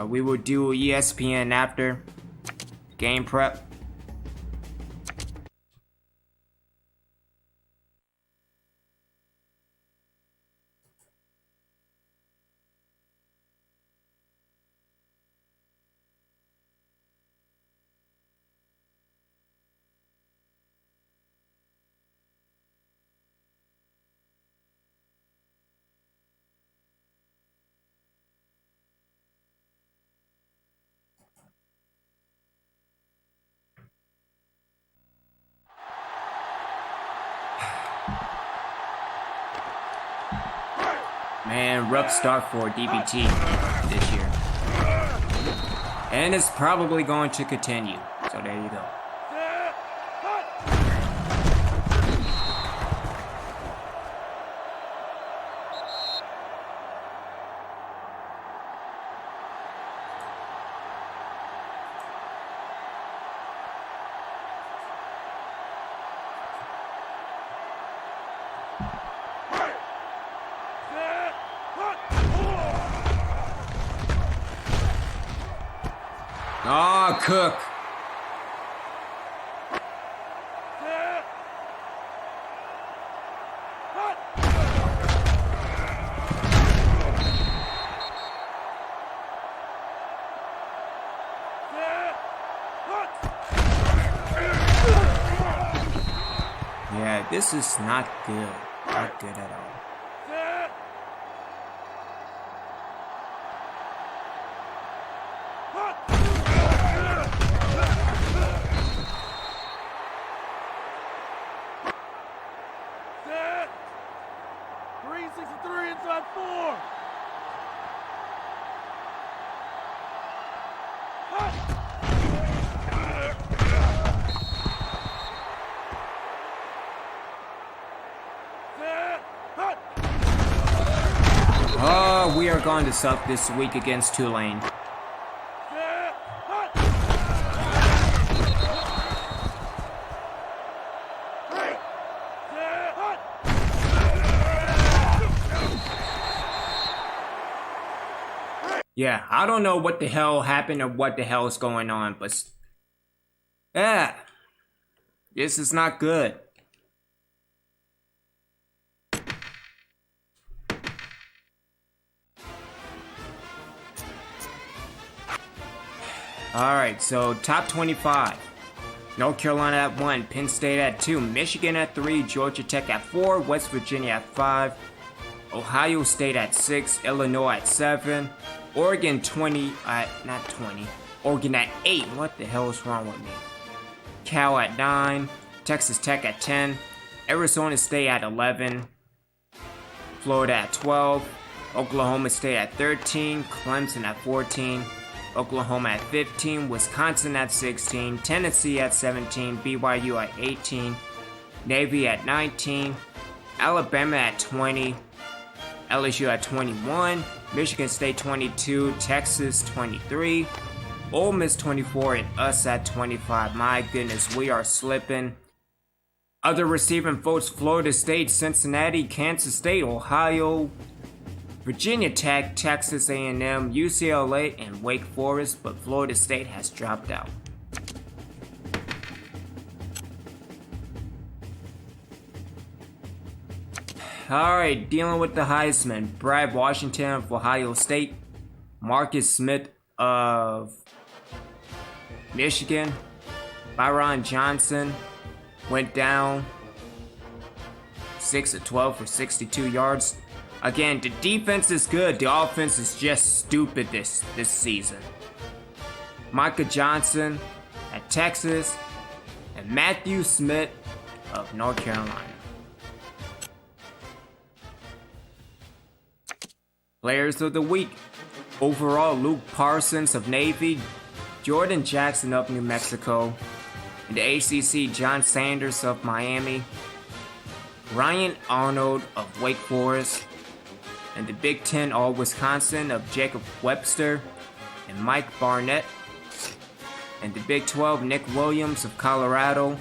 We will do ESPN after game prep. Man, rough start for DBT this year. And it's probably going to continue. So there you go. Oh, Cook. Yeah, this is not good. Not good at all. Oh, we are going to suck this week against Tulane. Yeah, I don't know what the hell happened or what the hell is going on, but yeah, this is not good. Alright, so top 25. North Carolina at 1, Penn State at 2, Michigan at 3, Georgia Tech at 4, West Virginia at 5, Ohio State at 6, Illinois at 7, Oregon Oregon at 8, what the hell is wrong with me? Cal at 9, Texas Tech at 10, Arizona State at 11, Florida at 12, Oklahoma State at 13, Clemson at 14, Oklahoma at 15, Wisconsin at 16, Tennessee at 17, BYU at 18, Navy at 19, Alabama at 20, LSU at 21, Michigan State 22, Texas 23, Ole Miss 24, and us at 25. My goodness, we are slipping. Other receiving votes: Florida State, Cincinnati, Kansas State, Ohio, Virginia Tech, Texas A&M, UCLA, and Wake Forest, but Florida State has dropped out. Alright, dealing with the Heisman: Brad Washington of Ohio State, Marcus Smith of Michigan, Byron Johnson went down 6 of 12 for 62 yards. Again, the defense is good, the offense is just stupid this season. Micah Johnson at Texas, and Matthew Smith of North Carolina. Players of the week: overall, Luke Parsons of Navy, Jordan Jackson of New Mexico. In the ACC, John Sanders of Miami, Ryan Arnold of Wake Forest. And the Big Ten, All-Wisconsin of Jacob Webster and Mike Barnett. And the Big 12, Nick Williams of Colorado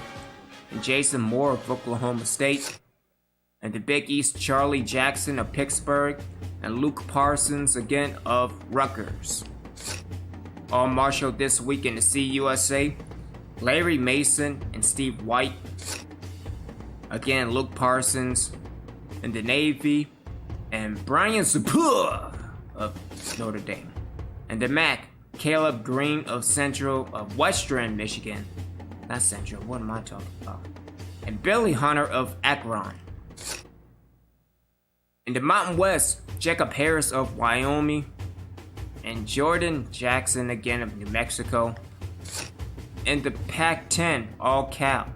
and Jason Moore of Oklahoma State. And the Big East, Charlie Jackson of Pittsburgh and Luke Parsons again of Rutgers. All marshaled this week in the CUSA: Larry Mason and Steve White. Again, Luke Parsons in the Navy, and Brian Zapua of Notre Dame. And the MAC, Caleb Green of Western Michigan. Not Central, what am I talking about? And Billy Hunter of Akron. In the Mountain West, Jacob Harris of Wyoming, and Jordan Jackson again of New Mexico. In the Pac-10, All Cal,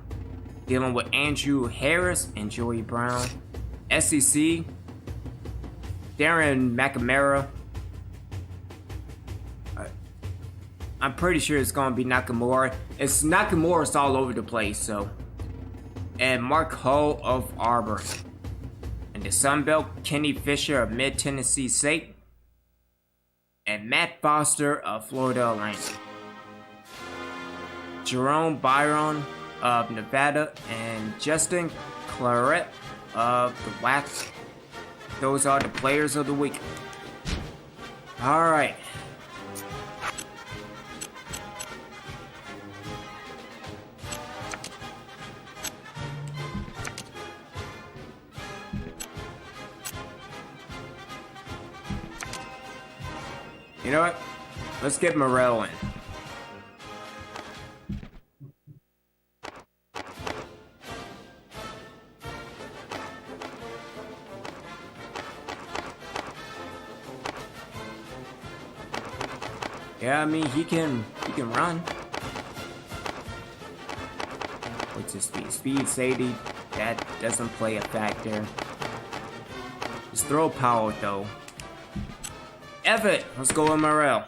dealing with Andrew Harris and Joey Brown. SEC, Darren McNamara. I'm pretty sure it's going to be Nakamura. Nakamura's all over the place, so. And Mark Hull of Auburn. In the Sun Belt, Kenny Fisher of Mid-Tennessee State. And Matt Foster of Florida Atlantic. Jerome Byron of Nevada and Justin Claret of the WAC. Those are the players of the week. Alright. You know what? Let's get Morrell in. Yeah, I mean, he can run. What's his speed? Speed's 80. That doesn't play a factor. His throw power, though. Everett, let's go with Morrell.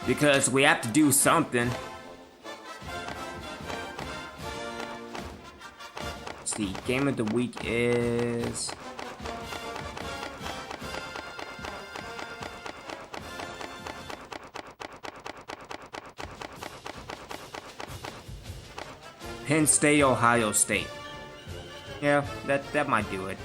Because we have to do something. Let's see, game of the week is... Penn State, Ohio State. Yeah, that might do it.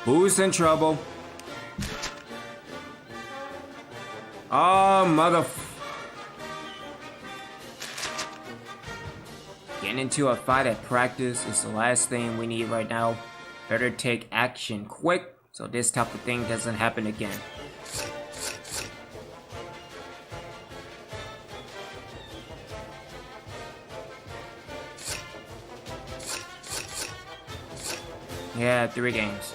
Who's in trouble? Oh, mother... Getting into a fight at practice is the last thing we need right now. Better take action quick so this type of thing doesn't happen again. Yeah, 3 games.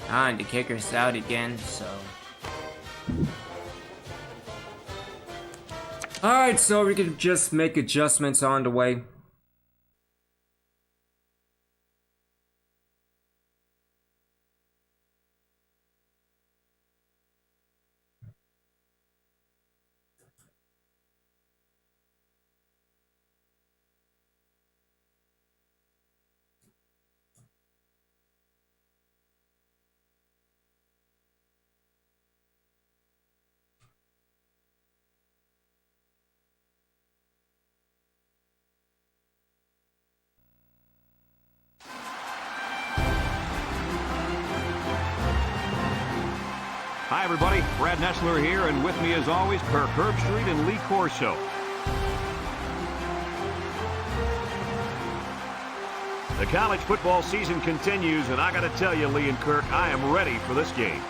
And the kicker's out again, so... Alright, so we can just make adjustments on the way. Hi, everybody. Brad Nessler here, and with me, as always, Kirk Herbstreit and Lee Corso. The college football season continues, and I got to tell you, Lee and Kirk, I am ready for this game.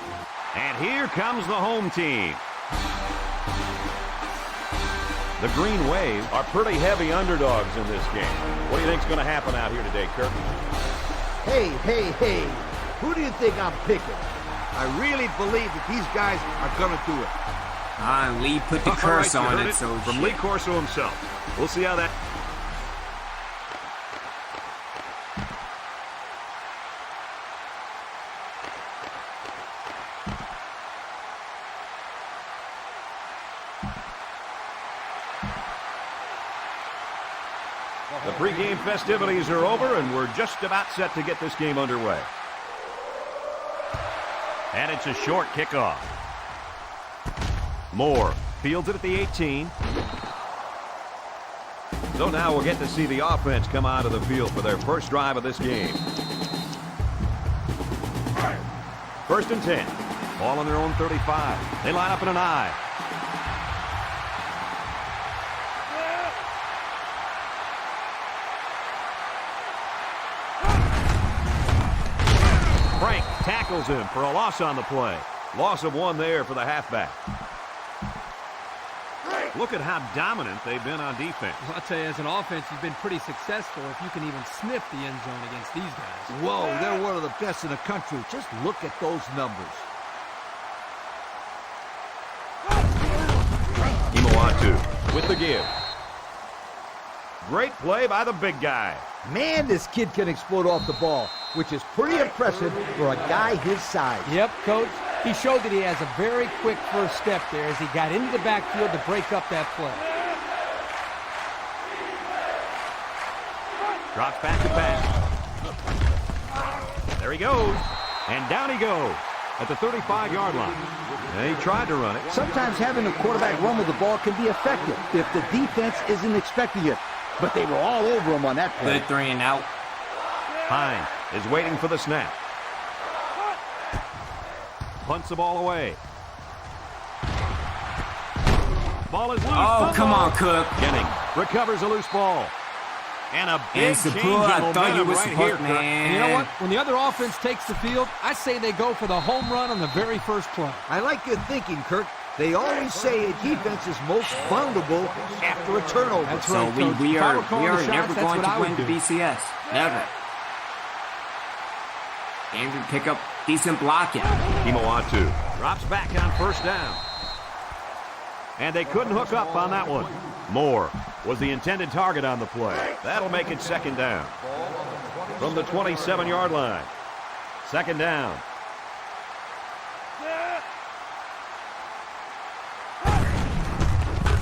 And here comes the home team. The Green Wave are pretty heavy underdogs in this game. What do you think's going to happen out here today, Kirk? Hey, hey, hey. Who do you think I'm picking? I really believe that these guys are going to do it. Lee put the curse All right, on it, so from shit. Lee Corso himself. We'll see how that... The pregame festivities are over, and we're just about set to get this game underway. And it's a short kickoff. Moore fields it at the 18. So now we'll get to see the offense come out of the field for their first drive of this game. 1st and 10. Ball on their own 35. They line up in an I. Frank tackles him for a loss on the play. Loss of 1 there for the halfback. Look at how dominant they've been on defense. Well, I'll tell you, as an offense, you've been pretty successful if you can even sniff the end zone against these guys. Whoa, they're one of the best in the country. Just look at those numbers. Imawatu with the give. Great play by the big guy. Man, this kid can explode off the ball, which is pretty impressive for a guy his size. Yep, Coach. He showed that he has a very quick first step there as he got into the backfield to break up that play. Drops back to pass. There he goes. And down he goes at the 35-yard line. And he tried to run it. Sometimes having a quarterback run with the ball can be effective if the defense isn't expecting it. But they were all over him on that play. Good 3 and out. Hines is waiting for the snap. Punts the ball away. Ball is loose. Oh, come on, Cook. Jennings recovers a loose ball. And a big And change in Sapula, I thought you momentum was right the here, hook, Kirk. man. And you know what? When the other offense takes the field, I say they go for the home run on the very first play. I like your thinking, Kirk. They always say a defense is most vulnerable after a turnover. That's So right, Coach. we If I are were calling the shots, never that's going what I to would win the do. BCS. Never. And we pick up decent blocking. Imawatu drops back on 1st down. And they couldn't hook up on that one. Moore was the intended target on the play. That'll make it 2nd down. From the 27-yard line. 2nd down.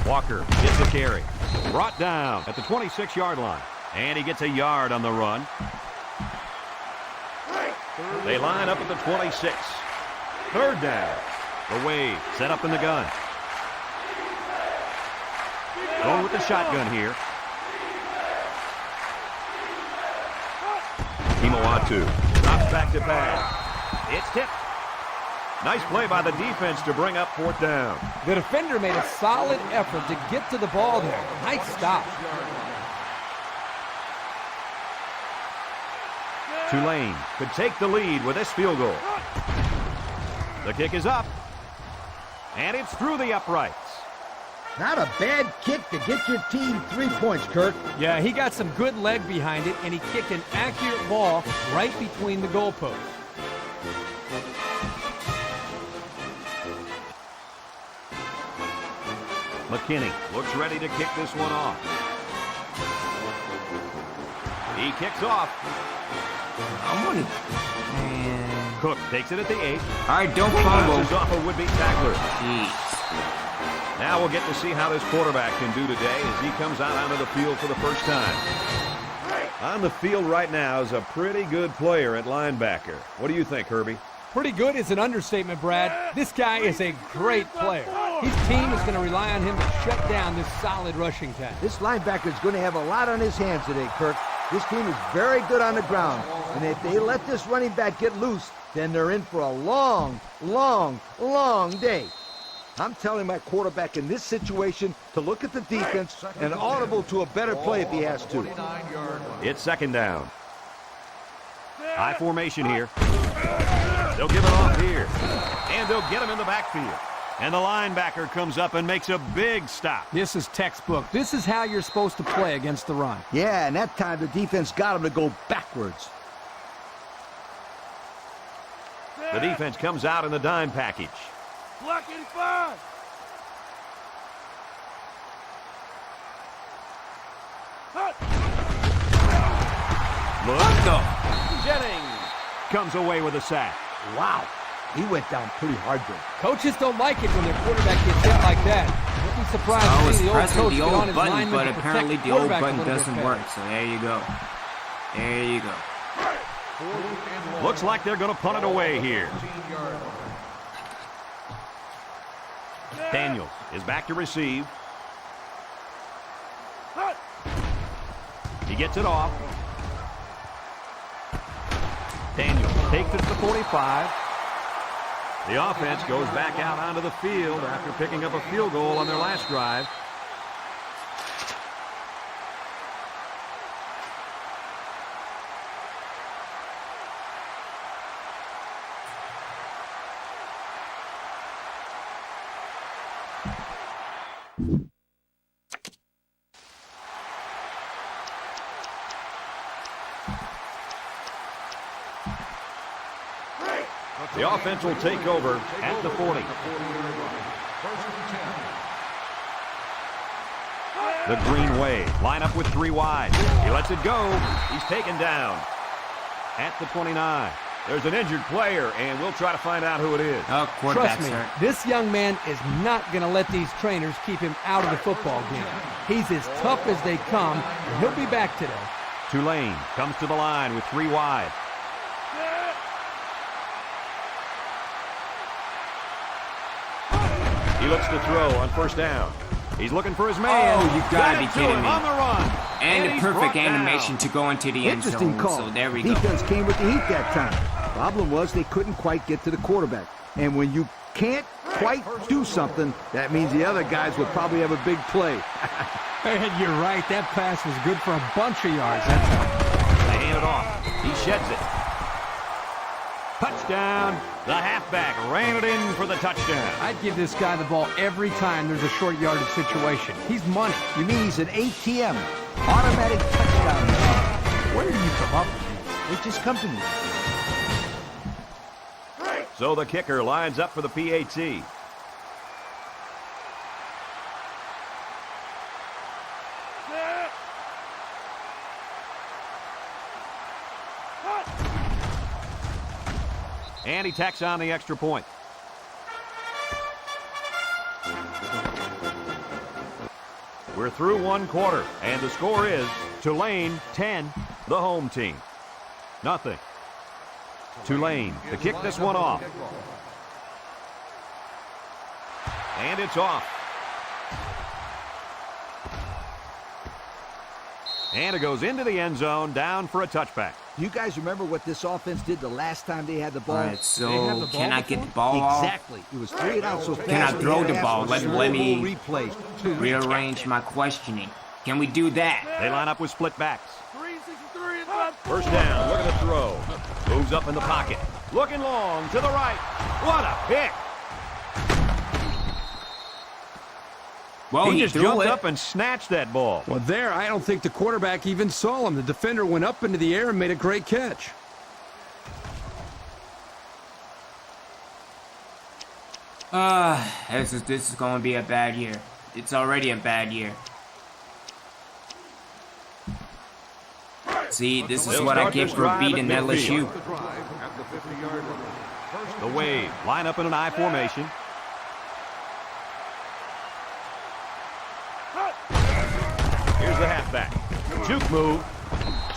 Walker gets the carry. Brought down at the 26-yard line. And he gets a yard on the run. They line up at the 26. 3rd down. The Wave set up in the gun. Going with the shotgun here. Kimawatu drops back to pass. It's tipped. Nice play by the defense to bring up 4th down. The defender made a solid effort to get to the ball there. Nice stop. Tulane could take the lead with this field goal. The kick is up. And it's through the uprights. Not a bad kick to get your team 3 points, Kirk. Yeah, he got some good leg behind it, and he kicked an accurate ball right between the goalposts. McKinney looks ready to kick this one off. He kicks off. I'm gonna... Man. Cook takes it at the 8. All right, don't fumble. Bounces off a would-be tackler. Jeez. Now we'll get to see how this quarterback can do today as he comes out onto the field for the first time. On the field right now is a pretty good player at linebacker. What do you think, Herbie? Pretty good is an understatement, Brad. This guy is a great player. His team is going to rely on him to shut down this solid rushing attack. This linebacker is going to have a lot on his hands today, Kirk. This team is very good on the ground. And if they let this running back get loose, then they're in for a long, long, long day. I'm telling my quarterback in this situation to look at the defense and audible to a better play if he has to. It's 2nd down. High formation here. They'll give it off here. And they'll get him in the backfield. And the linebacker comes up and makes a big stop. This is textbook. This is how you're supposed to play against the run. Yeah, and that time the defense got him to go backwards. The defense comes out in the dime package. Blocking 5. Look up. Jennings comes away with a sack. Wow, he went down pretty hard there. Coaches don't like it when their quarterback gets hit like that. Don't be surprised I to was see the old pressing coach the get on old his button, lineman but to protect apparently the the old quarterback a button little bit doesn't better. work. So there you go. There you go. Looks like they're going to punt it away here. Daniels is back to receive. He gets it off. Daniels takes it to the 45. The offense goes back out onto the field after picking up a field goal on their last drive. The offense will take over at the 40. The Green Wave line up with 3 wide. He lets it go. He's taken down at the 29. There's an injured player, and we'll try to find out who it is. Oh, quarterback's Trust me, hurt. this young man is not going to let these trainers keep him out of the football game. He's as tough as they come, and he'll be back today. Tulane comes to the line with 3 wide. He looks to throw on 1st down. He's looking for his man. Oh, you gotta be Got kidding him me. on the run. And the he's perfect brought down. animation to go into the end Interesting zone. call. So there we go. Defense came with the heat that time. Problem was they couldn't quite get to the quarterback. And when you can't quite do something, that means the other guys would probably have a big play. And you're right, that pass was good for a bunch of yards. That's all. They hand it off. He sheds it. Touchdown. The halfback ran it in for the touchdown. I'd give this guy the ball every time there's a short yardage situation. He's money. You mean he's an ATM, automatic touchdown. Where did you come up with this? It just come to me. So the kicker lines up for the PAT. And he tacks on the extra point. We're through 1 quarter, and the score is Tulane 10, the home team. Nothing. Tulane to kick this one off. And it's off. And it goes into the end zone, down for a touchback. Do you guys remember what this offense did the last time they had the ball? All right, so can I get the ball off? Exactly. It was 3 and out so fast. Can I throw the ball? Let me replays. rearrange my questioning. Can we do that? They line up with split backs. 363 and First down, looking to throw. Moves up in the pocket. Looking long to the right. What a pick. Well, He just threw jumped it. up and snatched that ball. Well, there, I don't think the quarterback even saw him. The defender went up into the air and made a great catch. This is going to be a bad year. It's already a bad year. See, this is They'll what I start get this for drive beating at LSU. The drive at the 50-yard line. The wave. Line up in an I formation. Here's the halfback. Juke move.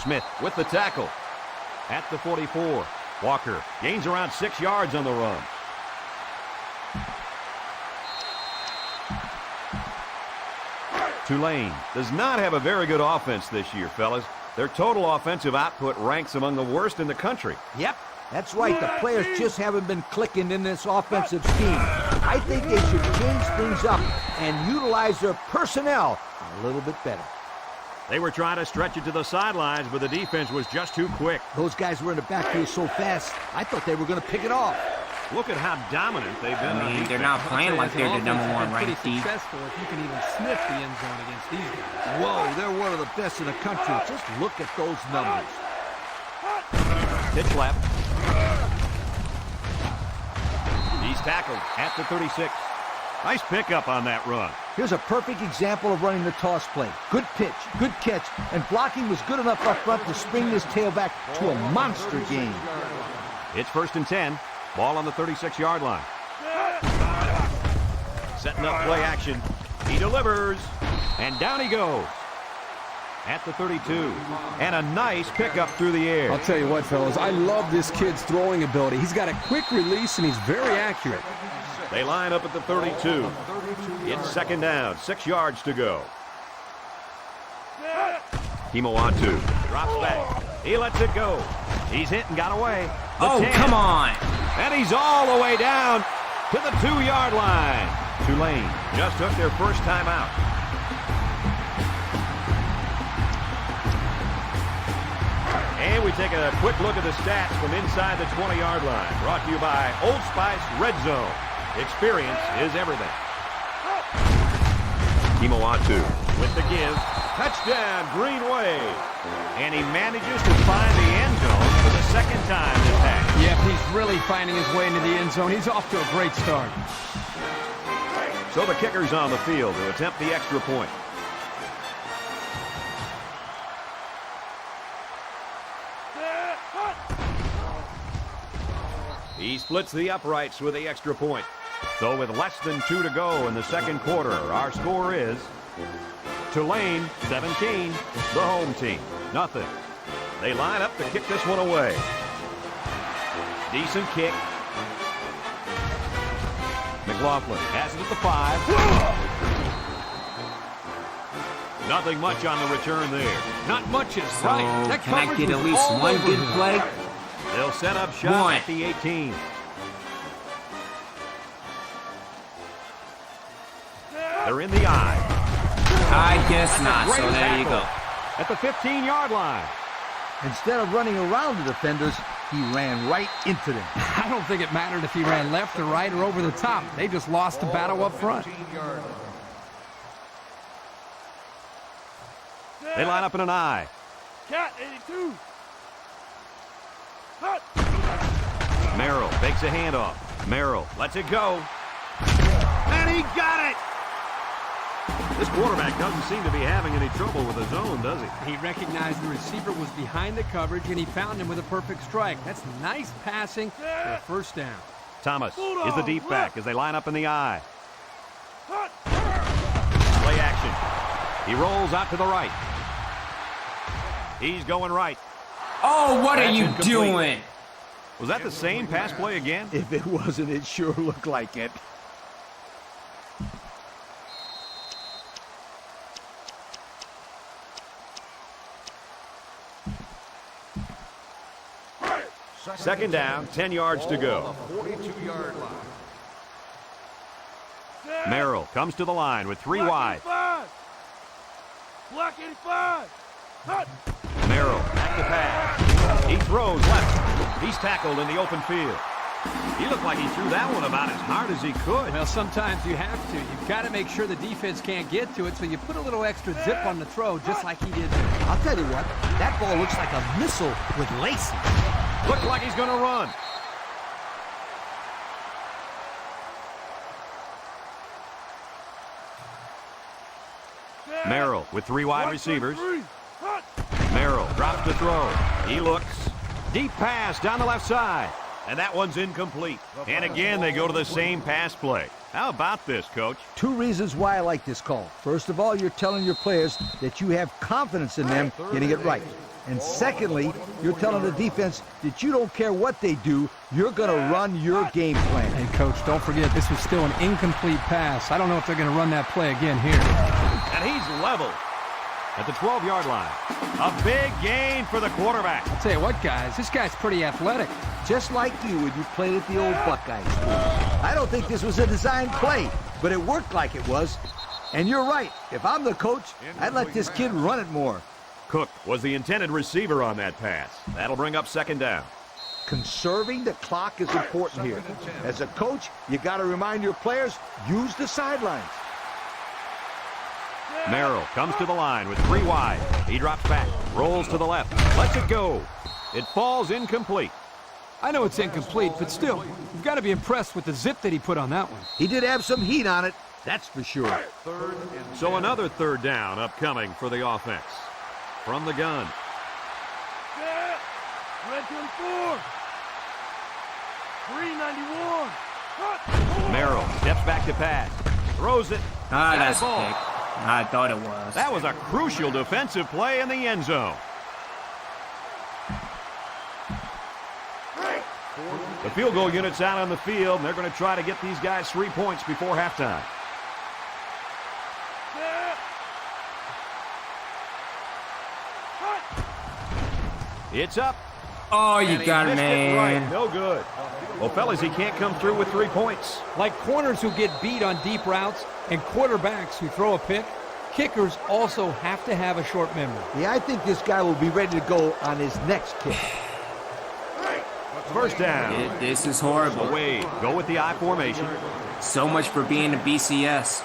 Smith with the tackle. At the 44. Walker gains around 6 yards on the run. Tulane does not have a very good offense this year, fellas. Their total offensive output ranks among the worst in the country. Yep, that's right. The players just haven't been clicking in this offensive scheme. I think they should change things up and utilize their personnel a little bit better. They were trying to stretch it to the sidelines, but the defense was just too quick. Those guys were in the backfield so fast, I thought they were going to pick it off. Look at how dominant they've been. I on mean, they're defense. not playing like they're the number one pretty ranked team. successful if you can even sniff the end zone against these guys. Whoa, they're one of the best in the country. Just look at those numbers. Pitch left. He's tackled at the 36. Nice pickup on that run. Here's a perfect example of running the toss play. Good pitch, good catch, and blocking was good enough up front to spring this tailback to a monster game. It's 1st and 10. Ball on the 36-yard line. Setting up play action. He delivers. And down he goes. At the 32. And a nice pickup through the air. I'll tell you what, fellas, I love this kid's throwing ability. He's got a quick release, and he's very accurate. They line up at the 32. It's 2nd down. 6 yards to go. Kimoatu drops back. He lets it go. He's hit and got away. The Oh, 10. come on. And he's all the way down to the 2-yard line. Tulane just took their first time out. And we take a quick look at the stats from inside the 20-yard line. Brought to you by Old Spice Red Zone. Experience is everything. Kimoatu with the give. Touchdown, Green Wave. And he manages to find the end zone for the 2nd time this half. Yep, he's really finding his way into the end zone. He's off to a great start. So the kicker's on the field to attempt the extra point. He splits the uprights with the extra point. So with less than 2 to go in the 2nd quarter, our score is Tulane 17, the home team, nothing. They line up to kick this one away. Decent kick. McLaughlin has it at the 5. Nothing much on the return there. Not much is So, right. That can I coverage get at was least all one over good him. play? They'll set up shop One. at the 18. They're in the eye. I guess not, so Great there you tackle go. At the 15-yard line. Instead of running around the defenders, he ran right into them. I don't think it mattered if he ran left or right or over the top. They just lost the battle up front. 14-yard line. They line up in an eye. Cat 82. Hut. Merrill fakes a handoff. Merrill lets it go. And he got it! This quarterback doesn't seem to be having any trouble with his zone, does he? He recognized the receiver was behind the coverage, and he found him with a perfect strike. That's nice passing for a 1st down. Thomas is the deep back as they line up in the eye. Hut. Play action. He rolls out to the right. He's going right. Oh, what are That's you incomplete. doing? Was that the same pass play again? If it wasn't, it sure looked like it. Second down, 10 yards to go. 42-yard line. Merrill comes to the line with 3 wide. Block 85. Hut. Merrill back to pass. He throws left. He's tackled in the open field. He looked like he threw that one about as hard as he could. Well, sometimes you have to. You've got to make sure the defense can't get to it, so you put a little extra zip on the throw, just like he did there. I'll tell you what, that ball looks like a missile with laces. Looks like he's going to run. Merrill with 3 wide receivers. Merrill drops to throw. He looks. Deep pass down the left side. And that one's incomplete. And again, they go to the same pass play. How about this, Coach? 2 reasons why I like this call. First of all, you're telling your players that you have confidence in them getting it right. And secondly, you're telling the defense that you don't care what they do, you're going to run your game plan. And, Coach, don't forget, this was still an incomplete pass. I don't know if they're going to run that play again here. And he's level at the 12-yard line. A big gain for the quarterback. I'll tell you what, guys, this guy's pretty athletic. Just like you when you played at the old Buckeye School. I don't think this was a designed play, but it worked like it was. And you're right. If I'm the coach, I'd let this kid run it more. Cook was the intended receiver on that pass. That'll bring up second down. Conserving the clock is important here. As a coach, you got to remind your players, use the sidelines. Merrill comes to the line with 3 wide. He drops back, rolls to the left, lets it go. It falls incomplete. I know it's incomplete, but still, you've got to be impressed with the zip that he put on that one. He did have some heat on it, that's for sure. So another third down upcoming for the offense. From the gun. Red 24. 391. Hut. Merrill steps back to pass. Throws it. That's a ball. pick. I thought it was. That was a crucial defensive play in the end zone. The field goal unit's out on the field, and they're going to try to get these guys 3 points before halftime. It's up. Oh, you And he got it, missed man. right. No good. Well, fellas, he can't come through with 3 points. Like corners who get beat on deep routes and quarterbacks who throw a pick, kickers also have to have a short memory. Yeah, I think this guy will be ready to go on his next kick. First down. This is horrible. Away. Go with the I formation. So much for being a BCS.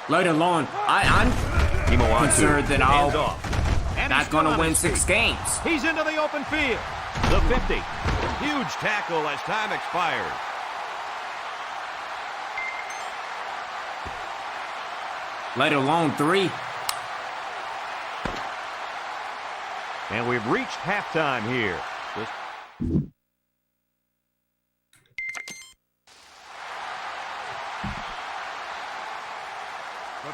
Let alone, I'm concerned that Hands I'll off. And not he's going to still on win his 6 feet. games. He's into the open field. The 50. Huge tackle as time expires. Let alone 3. And we've reached halftime here.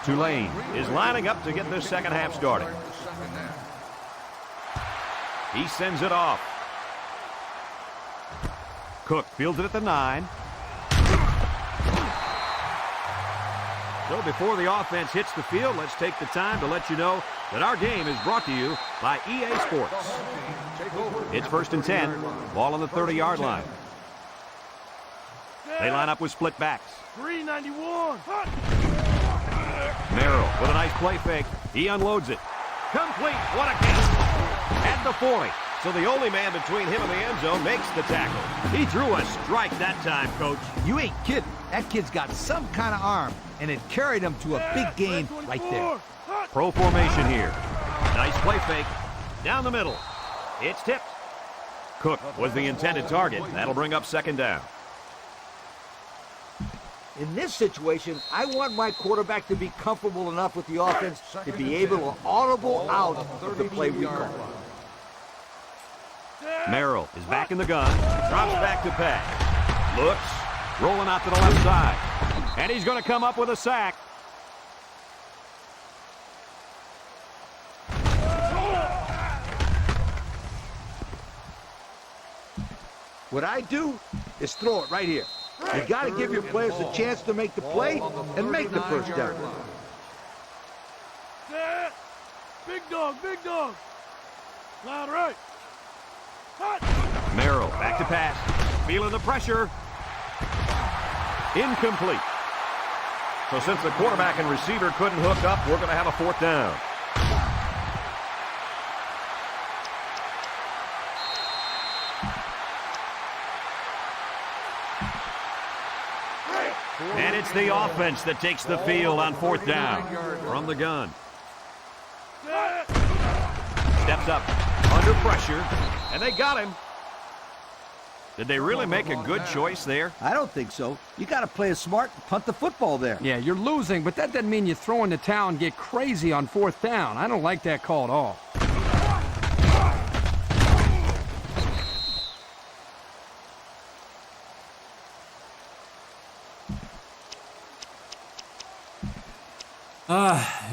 Tulane is lining up to get this second half started. He sends it off. Cook fields it at the 9. So before the offense hits the field, let's take the time to let you know that our game is brought to you by EA Sports. It's 1st and 10. Ball on the 30-yard line. They line up with split backs. 391. Hut. Merrill with a nice play fake. He unloads it. Complete. What a catch. At the 40. So the only man between him and the end zone makes the tackle. He threw a strike that time, Coach. You ain't kidding. That kid's got some kind of arm, and it carried him to a big gain right there. Pro formation here. Nice play fake. Down the middle. It's tipped. Cook was the intended target. That'll bring up second down. In this situation, I want my quarterback to be comfortable enough with the offense to be able to audible out of the play we call. Merrill is back in the gun. Drops back to pass. Looks. Rolling out to the left side. And he's going to come up with a sack. What I do is throw it right here. You got to give your players a chance to make the play and make the first down. Big dog, big dog. Line right. Merrill, back to pass. Feeling the pressure. Incomplete. So since the quarterback and receiver couldn't hook up, we're going to have a 4th down. And it's the offense that takes the field on 4th down from the gun. Steps up, under pressure, and they got him. Did they really make a good choice there? I don't think so. You got to play it smart and punt the football there. Yeah, you're losing, but that doesn't mean you throw in the towel and get crazy on 4th down. I don't like that call at all.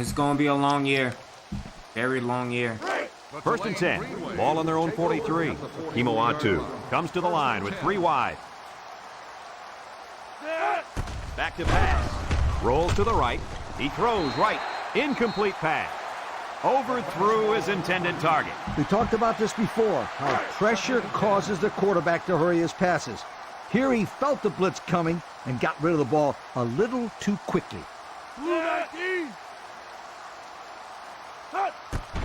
It's going to be a long year. Very long year. 1st and 10. Ball on their own 43. Kimoatu comes to the line with 3 wide. Back to pass. Rolls to the right. He throws right. Incomplete pass. Overthrew his intended target. We talked about this before, how pressure causes the quarterback to hurry his passes. Here he felt the blitz coming and got rid of the ball a little too quickly.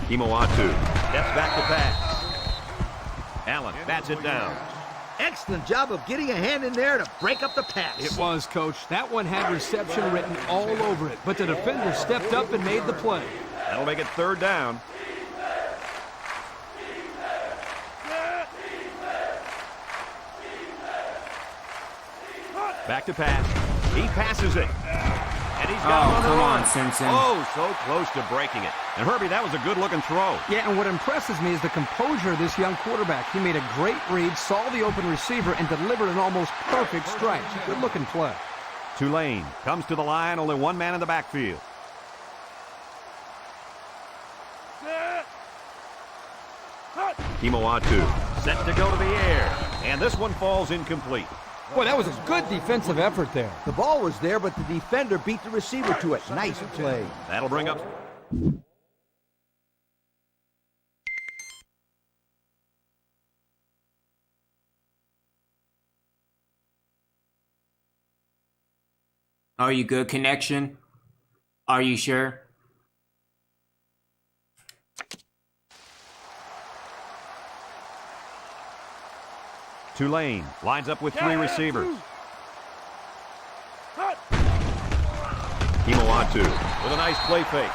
Kimoatu steps back to pass. Allen bats it down. Excellent job of getting a hand in there to break up the pass. It was, Coach. That one had reception written all over it, but the defender stepped up and made the play. That'll make it 3rd down. Back to pass. He passes it. And he's got him on the come run. on, Simpson. Oh, so close to breaking it. And Herbie, that was a good-looking throw. Yeah, and what impresses me is the composure of this young quarterback. He made a great read, saw the open receiver, and delivered an almost perfect strike. Good-looking play. Tulane comes to the line, only 1 man in the backfield. Kimoatu set to go to the air, and this one falls incomplete. Boy, that was a good defensive effort there. The ball was there, but the defender beat the receiver to it. Nice play. That'll bring up... Are you good, connection? Are you sure? Tulane lines up with 3 receivers. Kimoatu with a nice play fake.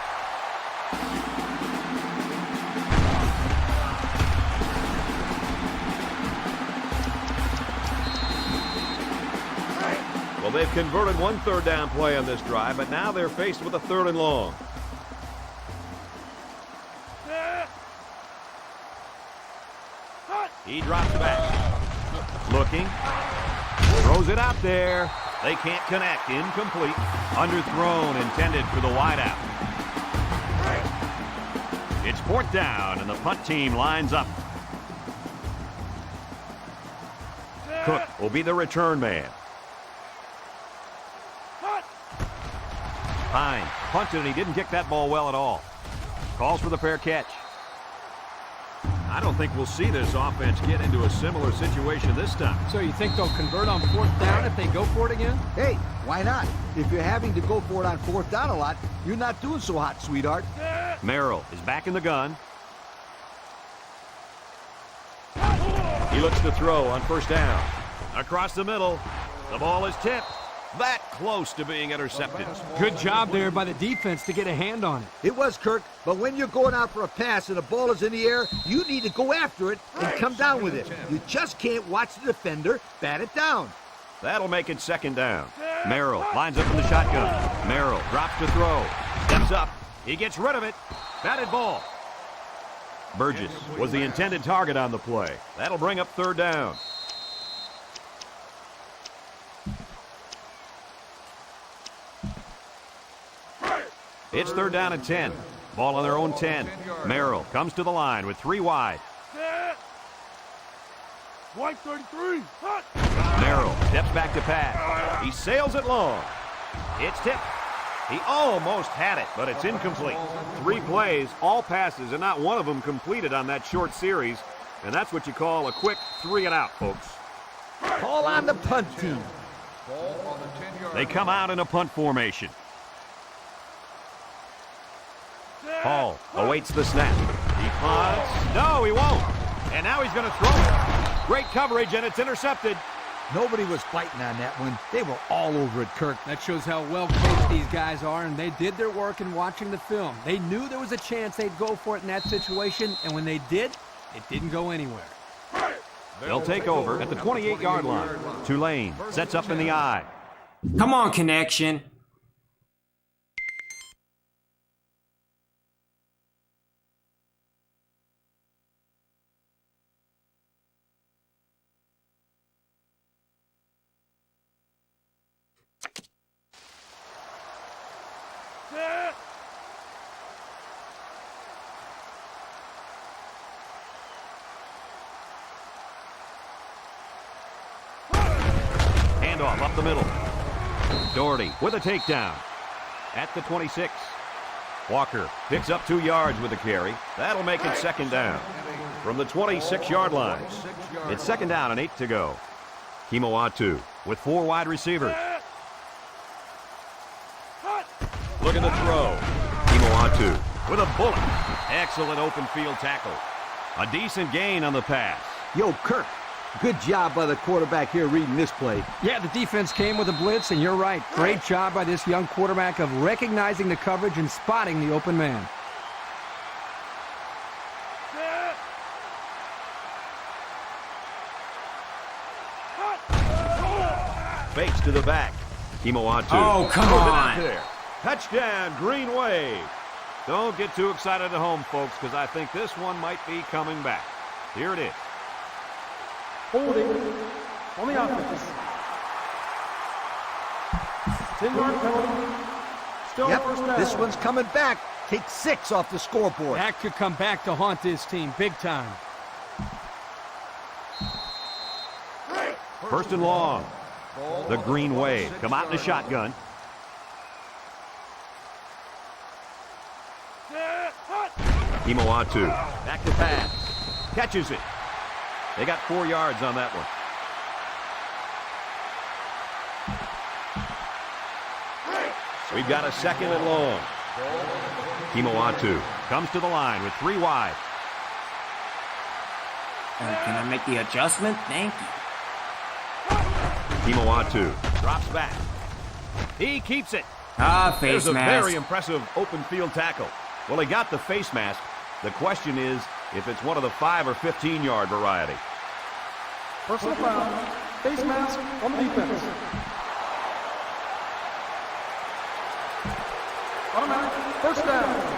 Well, they've converted 1 3rd down play on this drive, but now they're faced with a 3rd and long. He drops back. Looking. Throws it out there. They can't connect. Incomplete. Underthrown, intended for the wideout. It's 4th down, and the punt team lines up. Cook will be the return man. Hine punted, and he didn't kick that ball well at all. Calls for the fair catch. I don't think we'll see this offense get into a similar situation this time. So you think they'll convert on 4th down if they go for it again? Hey, why not? If you're having to go for it on 4th down a lot, you're not doing so hot, sweetheart. Merrill is back in the gun. He looks to throw on 1st down. Across the middle. The ball is tipped. That close to being intercepted. Good job there by the defense to get a hand on it. It was, Kirk, but when you're going out for a pass and the ball is in the air, you need to go after it and come down with it. You just can't watch the defender bat it down. That'll make it 2nd down. Merrill lines up in the shotgun. Merrill drops to throw. Steps up. He gets rid of it. Batted ball. Burgess was the intended target on the play. That'll bring up 3rd down. It's 3rd down and 10. Ball on their own 10. Merrill comes to the line with 3 wide. White 33. Hot. Merrill steps back to pass. He sails it long. It's tipped. He almost had it, but it's incomplete. 3 plays, all passes, and not one of them completed on that short series. And that's what you call a quick 3 and out, folks. Call on the punt team. Ball on the 10-yard They come out in a punt formation. Hall awaits the snap. He punts. No, he won't. And now he's going to throw it. Great coverage, and it's intercepted. Nobody was fighting on that one. They were all over it, Kirk. That shows how well coached these guys are, and they did their work in watching the film. They knew there was a chance they'd go for it in that situation, and when they did, it didn't go anywhere. They'll take over at the 28-yard line. Tulane sets up in the I. Come on, connection. Handoff up the middle. Doherty with a takedown at the 26. Walker picks up 2 yards with the carry. That'll make it second down. From the 26-yard line, it's second down and 8 to go. Kimoatu with 4 wide receivers. Looking to throw. Kimoatu with a bullet. Excellent open field tackle. A decent gain on the pass. Yo, Kirk, good job by the quarterback here reading this play. Yeah, the defense came with a blitz, and you're right. Great job by this young quarterback of recognizing the coverage and spotting the open man. Fakes to the back. Kimoatu. Oh, come Throws it out on. there. Touchdown, Green Wave. Don't get too excited at home, folks, because I think this one might be coming back. Here it is. Holding on the offense. 10-yard penalty. Still Yep, first down. this one's coming back. Take 6 off the scoreboard. That could come back to haunt this team big time. First and long. The Green Wave come out in the shotgun. Kimoatu back to pass. Catches it. They got 4 yards on that one. We've got a second and long. Kimoatu comes to the line with 3 wide. Can I make the adjustment? Thank you. Kimoatu drops back. He keeps it. Face There's a mask. very impressive open field tackle. Well, he got the face mask. The question is if it's one of the 5 or 15-yard variety. Personal foul. Face mask on the defense. Automatic. First down.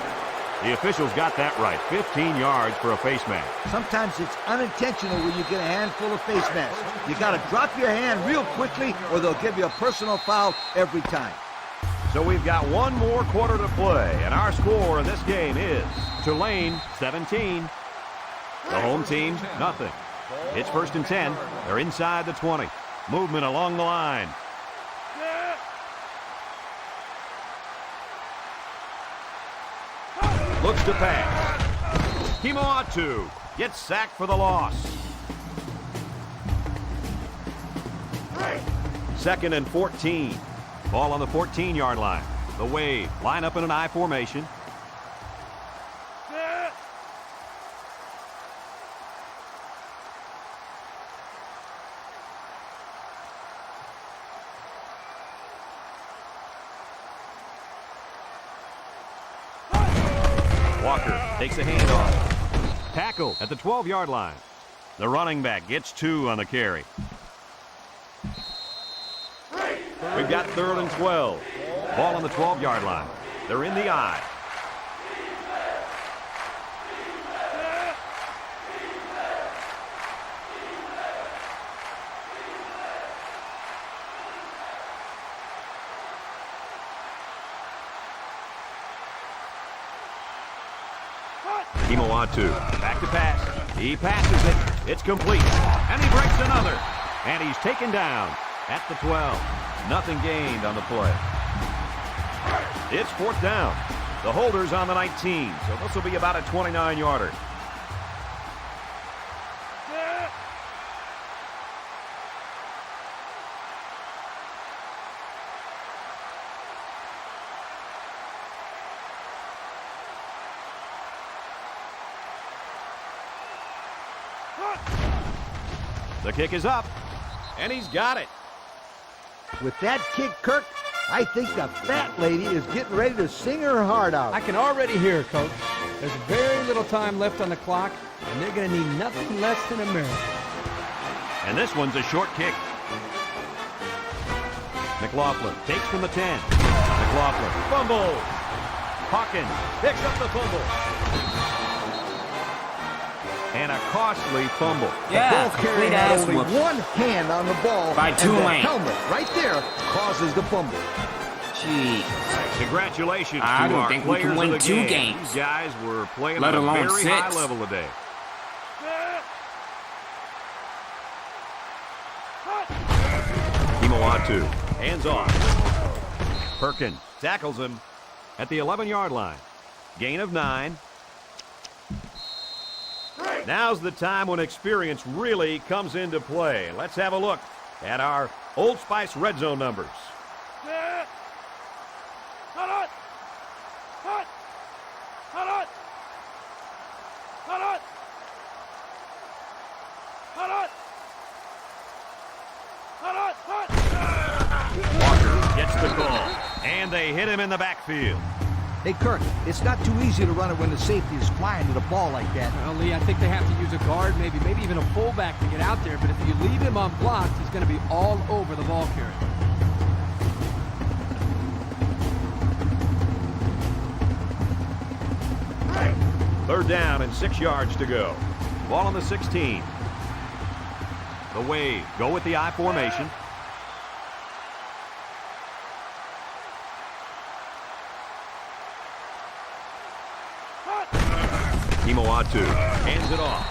The officials got that right. 15 yards for a face mask. Sometimes it's unintentional when you get a handful of face masks. You got to drop your hand real quickly or they'll give you a personal foul every time. So we've got 1 more quarter to play, and our score in this game is Tulane 17. The home team, nothing. It's first and 10. They're inside the 20. Movement along the line. Looks to pass. Kimoatu gets sacked for the loss. Second and 14. Ball on the 14-yard line. The Wave line up in an I formation. Walker takes a handoff. Tackle at the 12-yard line. The running back gets 2 on the carry. We've got 3rd and 12. Ball on the 12-yard line. They're in the I. Kimoatu back to pass. He passes it. It's complete. And he breaks another. And he's taken down at the 12. Nothing gained on the play. It's 4th down. The holder's on the 19, so this will be about a 29-yarder. The kick is up, and he's got it. With that kick, Kirk, I think the fat lady is getting ready to sing her heart out. I can already hear it, Coach. There's very little time left on the clock, and they're going to need nothing less than a miracle. And this one's a short kick. McLaughlin takes from the 10. McLaughlin fumbles. Hawkins picks up the fumble. And a costly fumble. Yeah, The ball carrier complete had ass only whooping. one hand on the ball, By and the Tulane. helmet right there causes the fumble. Gee. Congratulations I to don't our think we can players win of the 2 game. games. These guys were playing Let at a alone very high 6. level today. Imoatu, hands off. Perkins tackles him at the 11-yard line. Gain of 9. Now's the time when experience really comes into play. Let's have a look at our Old Spice Red Zone numbers. Walker gets the call, and they hit him in the backfield. Hey, Kirk, it's not too easy to run it when the safety is flying to the ball like that. Well, Lee, I think they have to use a guard, maybe even a fullback to get out there. But if you leave him unblocked, he's going to be all over the ball carrier. Third down and 6 yards to go. Ball on the 16. The wave. Go with the I formation. Imoatu hands it off.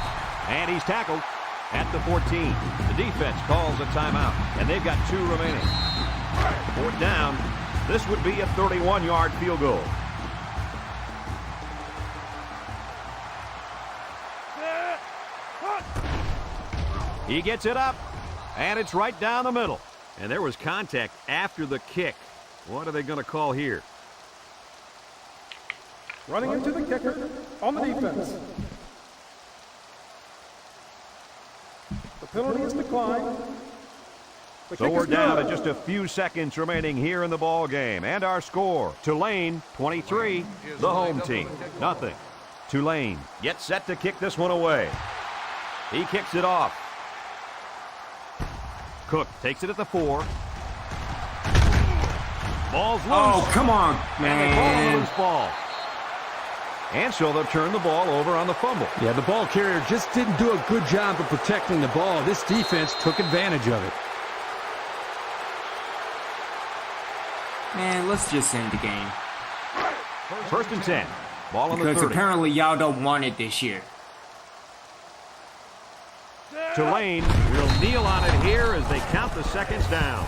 And he's tackled at the 14. The defense calls a timeout, and they've got 2 remaining. Fourth down. This would be a 31-yard field goal. He gets it up, and it's right down the middle. And there was contact after the kick. What are they going to call here? Running into the kicker on the defense. The penalty is declined. The So kick we're is down good. to just a few seconds remaining here in the ball game. And our score, Tulane 23, the home team, nothing. Tulane gets set to kick this one away. He kicks it off. Cook takes it at the 4. Ball's loose. Oh, come on, And they call it a man. loose ball. And so they'll turn the ball over on the fumble. Yeah, the ball carrier just didn't do a good job of protecting the ball. This defense took advantage of it. Man, let's just end the game. First and 10. Ball on the Because 30. apparently y'all don't want it this year. Tulane will kneel on it here as they count the seconds down.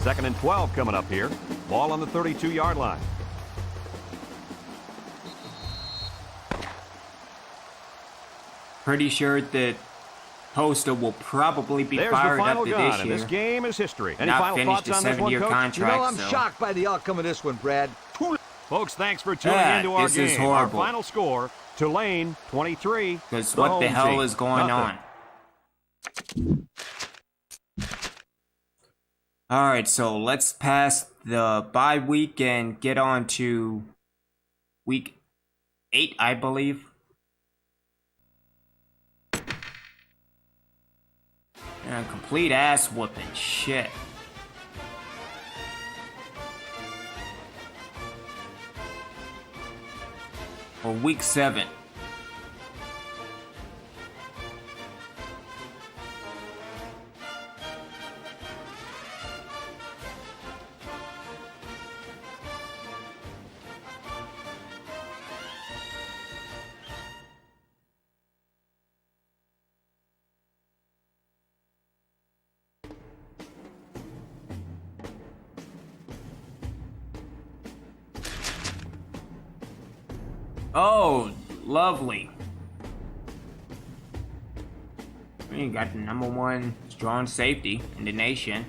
Second and 12 coming up here. Ball on the 32-yard line. Pretty sure that Poster will probably be There's the fired final after gun, this and year. this game is history. Any Not final finished thoughts the on this one, 7-year Coach? contract. I'm so. shocked by the outcome of this one, Brad. Folks, thanks for tuning Yeah, into our this is game. Our horrible. final score, Tulane 23. Because the what the home hell team, is going nothing. on? Alright, so let's pass the bye week and get on to week 8, I believe. And complete ass whooping. Shit. For week 7. Oh, lovely. We got the #1 strong safety in the nation.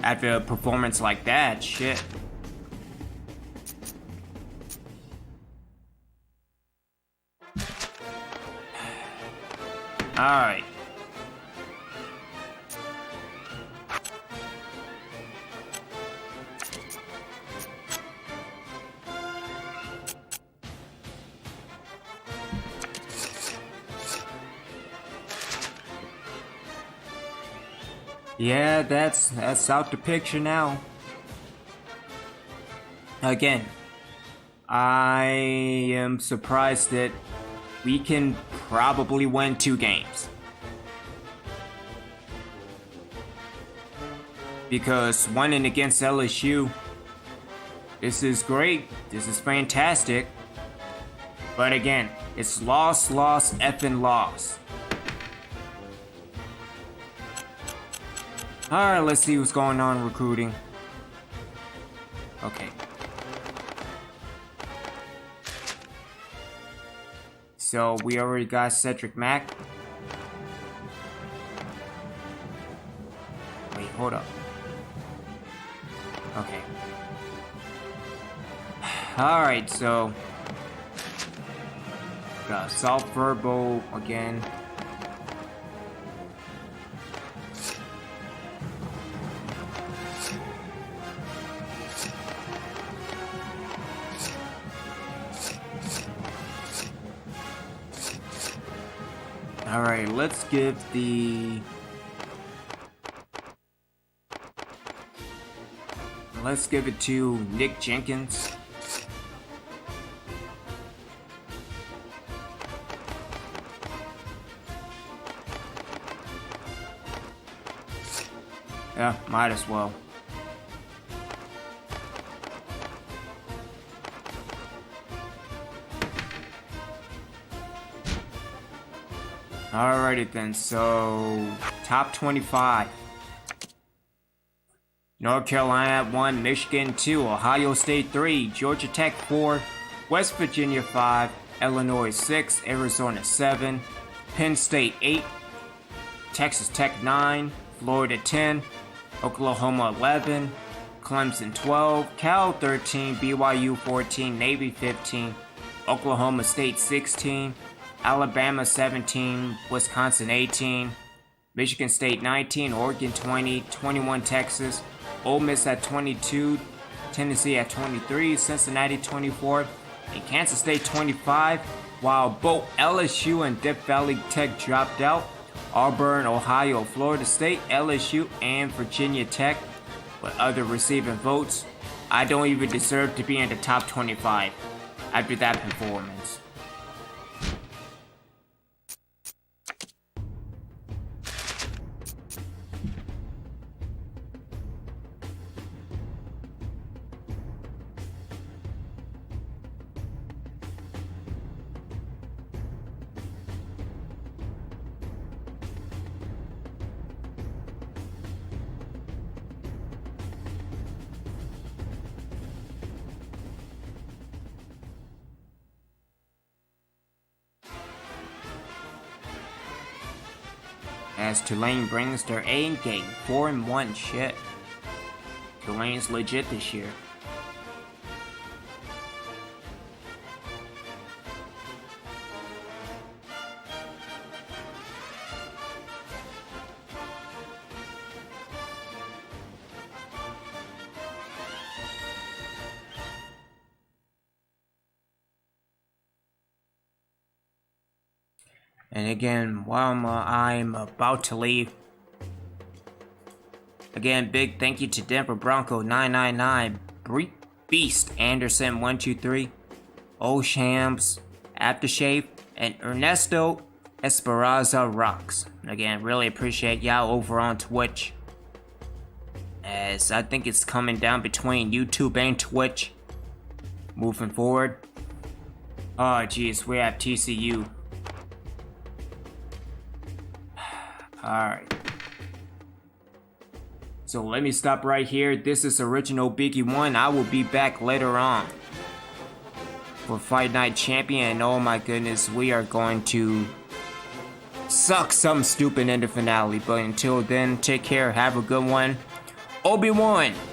After a performance like that, shit. Alright. Yeah, that's out the picture now. Again, I am surprised that we can probably win 2 games. Because winning against LSU, this is great, this is fantastic. But again, it's loss, effing loss. Alright, let's see what's going on in recruiting. Okay. So, we already got Cedric Mack. Wait, hold up. Okay. Alright, so... got Salt Verbo again. Alright, let's give it to Nick Jenkins. Yeah, might as well. Alrighty then, so top 25. North Carolina at 1, Michigan 2, Ohio State 3, Georgia Tech 4, West Virginia 5, Illinois 6, Arizona 7, Penn State 8, Texas Tech 9, Florida 10, Oklahoma 11, Clemson 12, Cal 13, BYU 14, Navy 15, Oklahoma State 16, Alabama 17, Wisconsin 18, Michigan State 19, Oregon 20, 21 Texas, Ole Miss at 22, Tennessee at 23, Cincinnati 24, and Kansas State 25, while both LSU and Death Valley Tech dropped out. Auburn, Ohio, Florida State, LSU, and Virginia Tech, with other receiving votes. I don't even deserve to be in the top 25 after that performance. As Tulane brings their A game, 4-1 shit. Tulane's legit this year. And again, while I'm about to leave, again, big thank you to Denver Bronco 999, Beast Anderson 123, O'Shams Aftershave, and Ernesto Esperanza Rocks. Again, really appreciate y'all over on Twitch, as I think it's coming down between YouTube and Twitch moving forward. Oh geez, we have TCU. Alright. So let me stop right here. This is Original Biggie 1. I will be back later on for Fight Night Champion. And oh my goodness, we are going to suck something stupid in the finale. But until then, take care. Have a good one. Obi-Wan.